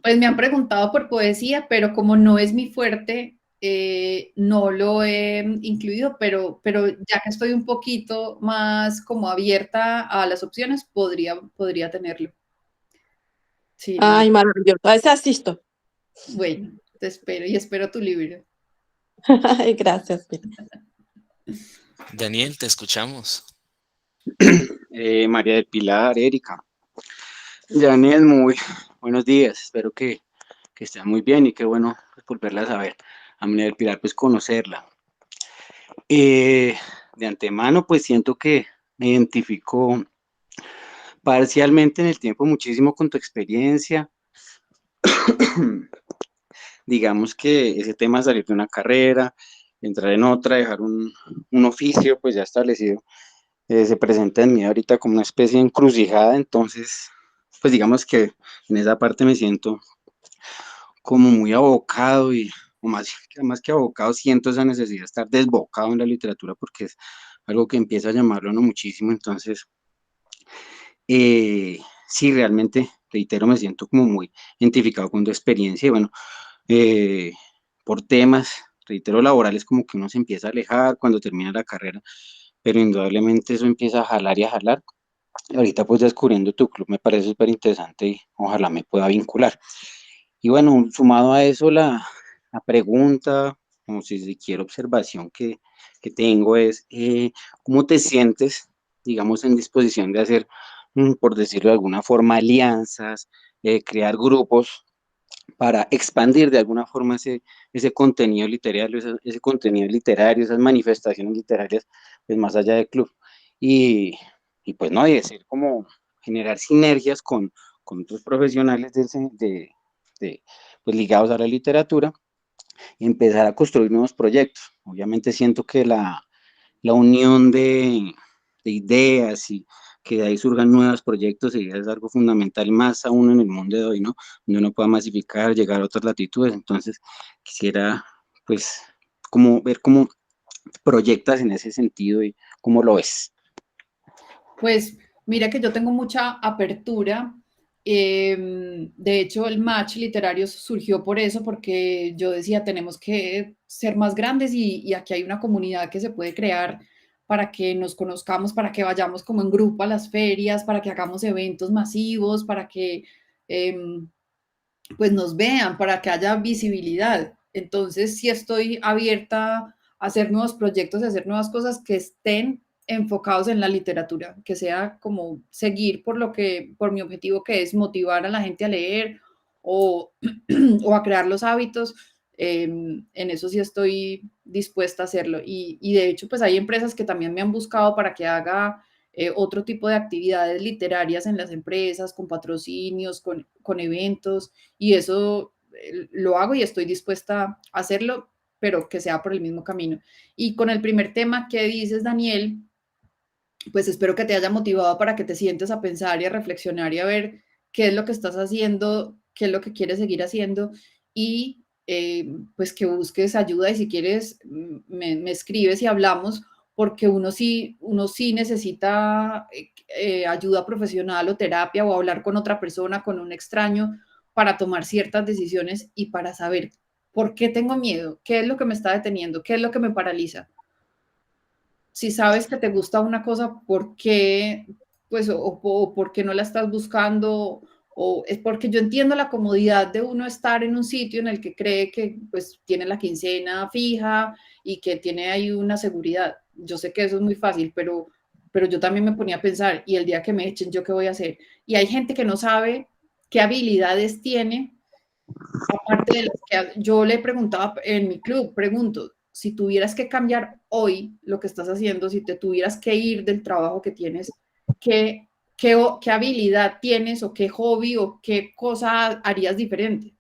Pues me han preguntado por poesía, pero como no es mi fuerte, no lo he incluido, pero ya que estoy un poquito más como abierta a las opciones, podría tenerlo. Sí, no. Ay, maravilloso. A ese asisto. Bueno, te espero y espero tu libro. Ay, gracias, Pili. Daniel, te escuchamos. María del Pilar, Erika. Janet, muy buenos días. Espero que estén muy bien y qué bueno pues, volverla a saber. A María del Pilar, pues conocerla. De antemano, pues siento que me identifico parcialmente en el tiempo muchísimo con tu experiencia. Digamos que ese tema de salir de una carrera, entrar en otra, dejar un oficio pues ya establecido, se presenta en mí ahorita como una especie de encrucijada. Entonces, pues digamos que en esa parte me siento como muy abocado o más que abocado, siento esa necesidad de estar desbocado en la literatura porque es algo que empieza a llamarlo a uno muchísimo. Entonces, sí, realmente, reitero, me siento como muy identificado con tu experiencia y bueno, eh, por temas, reitero, laborales, como que uno se empieza a alejar cuando termina la carrera, pero indudablemente eso empieza a jalar y a jalar. Y ahorita pues descubriendo tu club me parece súper interesante y ojalá me pueda vincular. Y bueno, sumado a eso, la pregunta, como si siquiera observación que tengo es, ¿cómo te sientes, digamos, en disposición de hacer, por decirlo de alguna forma, alianzas, crear grupos para expandir de alguna forma ese contenido literario, ese contenido literario, esas manifestaciones literarias, pues más allá del club? Y, y pues no, y decir como generar sinergias con otros profesionales de, pues ligados a la literatura y empezar a construir nuevos proyectos. Obviamente siento que la unión de ideas y que de ahí surjan nuevos proyectos y es algo fundamental, más aún en el mundo de hoy, ¿no? Donde uno pueda masificar, llegar a otras latitudes. Entonces, quisiera, pues, como ver cómo proyectas en ese sentido y cómo lo ves. Pues mira que yo tengo mucha apertura. De hecho, el match literario surgió por eso, porque yo decía, tenemos que ser más grandes, y aquí hay una comunidad que se puede crear para que nos conozcamos, para que vayamos como en grupo a las ferias, para que hagamos eventos masivos, para que pues nos vean, para que haya visibilidad. Entonces, sí estoy abierta a hacer nuevos proyectos, a hacer nuevas cosas que estén enfocados en la literatura, que sea como seguir por mi objetivo, que es motivar a la gente a leer o, o a crear los hábitos. En eso sí estoy dispuesta a hacerlo. Y de hecho, pues hay empresas que también me han buscado para que haga otro tipo de actividades literarias en las empresas, con patrocinios, con eventos, y eso lo hago y estoy dispuesta a hacerlo, pero que sea por el mismo camino. Y con el primer tema que dices, Daniel, pues espero que te haya motivado para que te sientes a pensar y a reflexionar y a ver qué es lo que estás haciendo, qué es lo que quieres seguir haciendo y pues que busques ayuda y si quieres me escribes y hablamos porque uno sí necesita ayuda profesional o terapia o hablar con otra persona, con un extraño para tomar ciertas decisiones y para saber por qué tengo miedo, qué es lo que me está deteniendo, qué es lo que me paraliza. Si sabes que te gusta una cosa, ¿por qué? Pues, o por qué no la estás buscando, o es porque yo entiendo la comodidad de uno estar en un sitio en el que cree que pues tiene la quincena fija y que tiene ahí una seguridad. Yo sé que eso es muy fácil, pero yo también me ponía a pensar, y el día que me echen, ¿yo qué voy a hacer? Y hay gente que no sabe qué habilidades tiene aparte de las que yo le preguntaba en mi club, pregunto, si tuvieras que cambiar hoy lo que estás haciendo, si te tuvieras que ir del trabajo que tienes, ¿qué habilidad tienes o qué hobby o qué cosa harías diferente?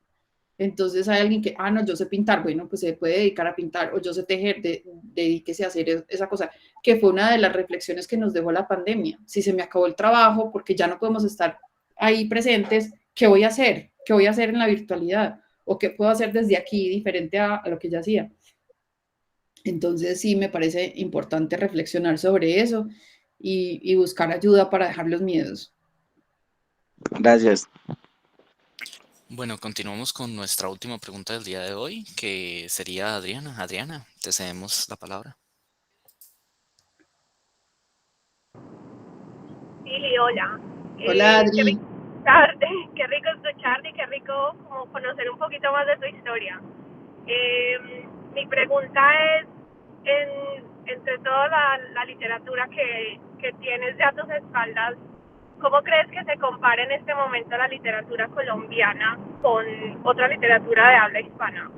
Entonces hay alguien que, no, yo sé pintar, bueno, pues se puede dedicar a pintar, o yo sé tejer, dedíquese a hacer esa cosa, que fue una de las reflexiones que nos dejó la pandemia. Si se me acabó el trabajo porque ya no podemos estar ahí presentes, ¿qué voy a hacer? ¿Qué voy a hacer en la virtualidad? ¿O qué puedo hacer desde aquí diferente a lo que ya hacía? Entonces sí, me parece importante reflexionar sobre eso y buscar ayuda para dejar los miedos. Gracias. Bueno, continuamos con nuestra última pregunta del día de hoy, que sería Adriana. Adriana, te cedemos la palabra. Lili, hola. Hola, Qué Adri. rico escucharte, qué rico escucharte y qué rico como conocer un poquito más de tu historia. Mi pregunta es, entre toda la literatura que tienes ya a tus espaldas, ¿cómo crees que se compara en este momento la literatura colombiana con otra literatura de habla hispana?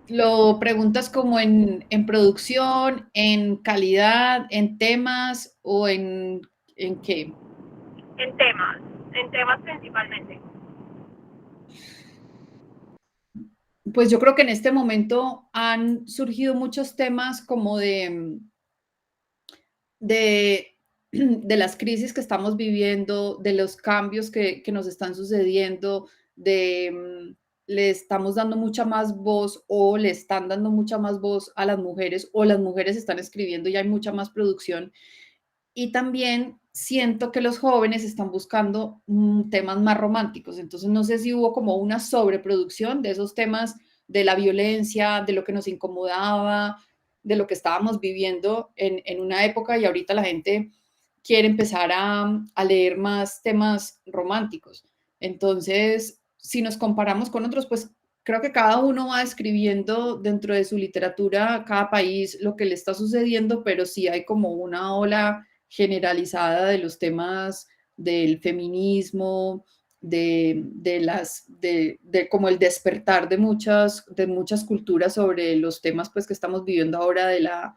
¿Lo preguntas como en producción, en calidad, en temas o en qué? En temas principalmente. Pues yo creo que en este momento han surgido muchos temas como de, de las crisis que estamos viviendo, de los cambios que nos están sucediendo, le estamos dando mucha más voz o le están dando mucha más voz a las mujeres o las mujeres están escribiendo y hay mucha más producción. Y también siento que los jóvenes están buscando temas más románticos. Entonces, no sé si hubo como una sobreproducción de esos temas de la violencia, de lo que nos incomodaba, de lo que estábamos viviendo en una época y ahorita la gente quiere empezar a leer más temas románticos. Entonces, si nos comparamos con otros, pues creo que cada uno va escribiendo dentro de su literatura, cada país, lo que le está sucediendo, pero sí hay como una ola generalizada de los temas del feminismo, de como el despertar de muchas culturas sobre los temas pues que estamos viviendo ahora de la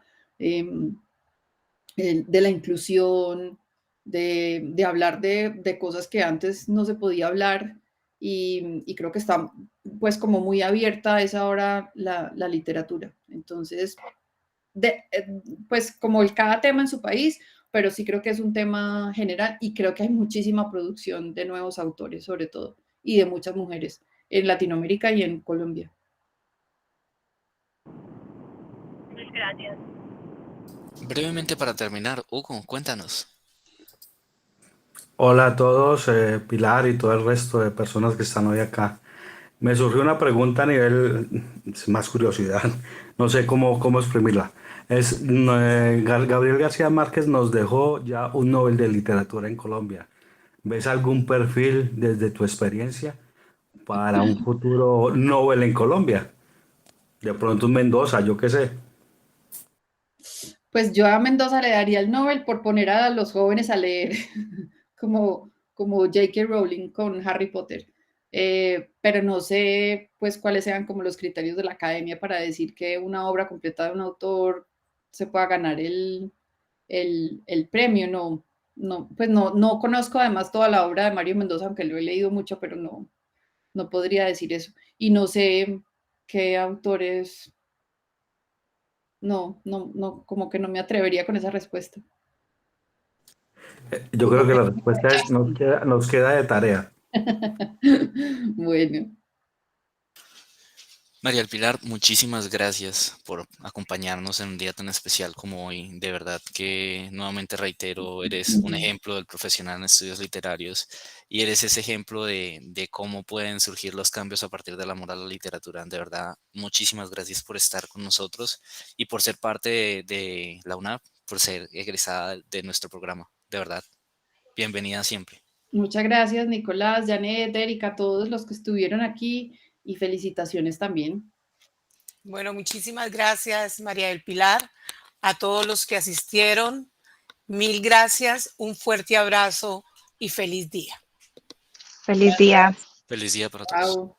inclusión, de hablar de cosas que antes no se podía hablar y creo que está pues como muy abierta a esa hora la literatura. Entonces, pues como cada tema en su país, pero sí creo que es un tema general y creo que hay muchísima producción de nuevos autores sobre todo y de muchas mujeres en Latinoamérica y en Colombia. Muchas gracias. Brevemente para terminar, Hugo, cuéntanos. Hola a todos, Pilar y todo el resto de personas que están hoy acá. Me surgió una pregunta a nivel, es más curiosidad, no sé cómo exprimirla. Gabriel García Márquez nos dejó ya un Nobel de Literatura en Colombia. ¿Ves algún perfil desde tu experiencia para un futuro Nobel en Colombia? De pronto un Mendoza, yo qué sé. Pues yo a Mendoza le daría el Nobel por poner a los jóvenes a leer, como J.K. Rowling con Harry Potter. Pero no sé pues cuáles sean como los criterios de la academia para decir que una obra completa de un autor se pueda ganar el premio. No conozco además toda la obra de Mario Mendoza, aunque lo he leído mucho, pero no podría decir eso. Y no sé qué autores, no, como que no me atrevería con esa respuesta. Yo creo que la respuesta es nos queda de tarea. Bueno, María del Pilar, muchísimas gracias por acompañarnos en un día tan especial como hoy. De verdad que nuevamente reitero, eres un ejemplo del profesional en estudios literarios y eres ese ejemplo de cómo pueden surgir los cambios a partir del amor a la literatura. De verdad, muchísimas gracias por estar con nosotros y por ser parte de la UNAP, por ser egresada de nuestro programa. De verdad, bienvenida siempre. muchas gracias, Nicolás, Janet, Erika, todos los que estuvieron aquí y felicitaciones también. Bueno, muchísimas gracias, María del Pilar, a todos los que asistieron. Mil gracias, un fuerte abrazo y feliz día. Feliz día. Feliz día para todos. Chao.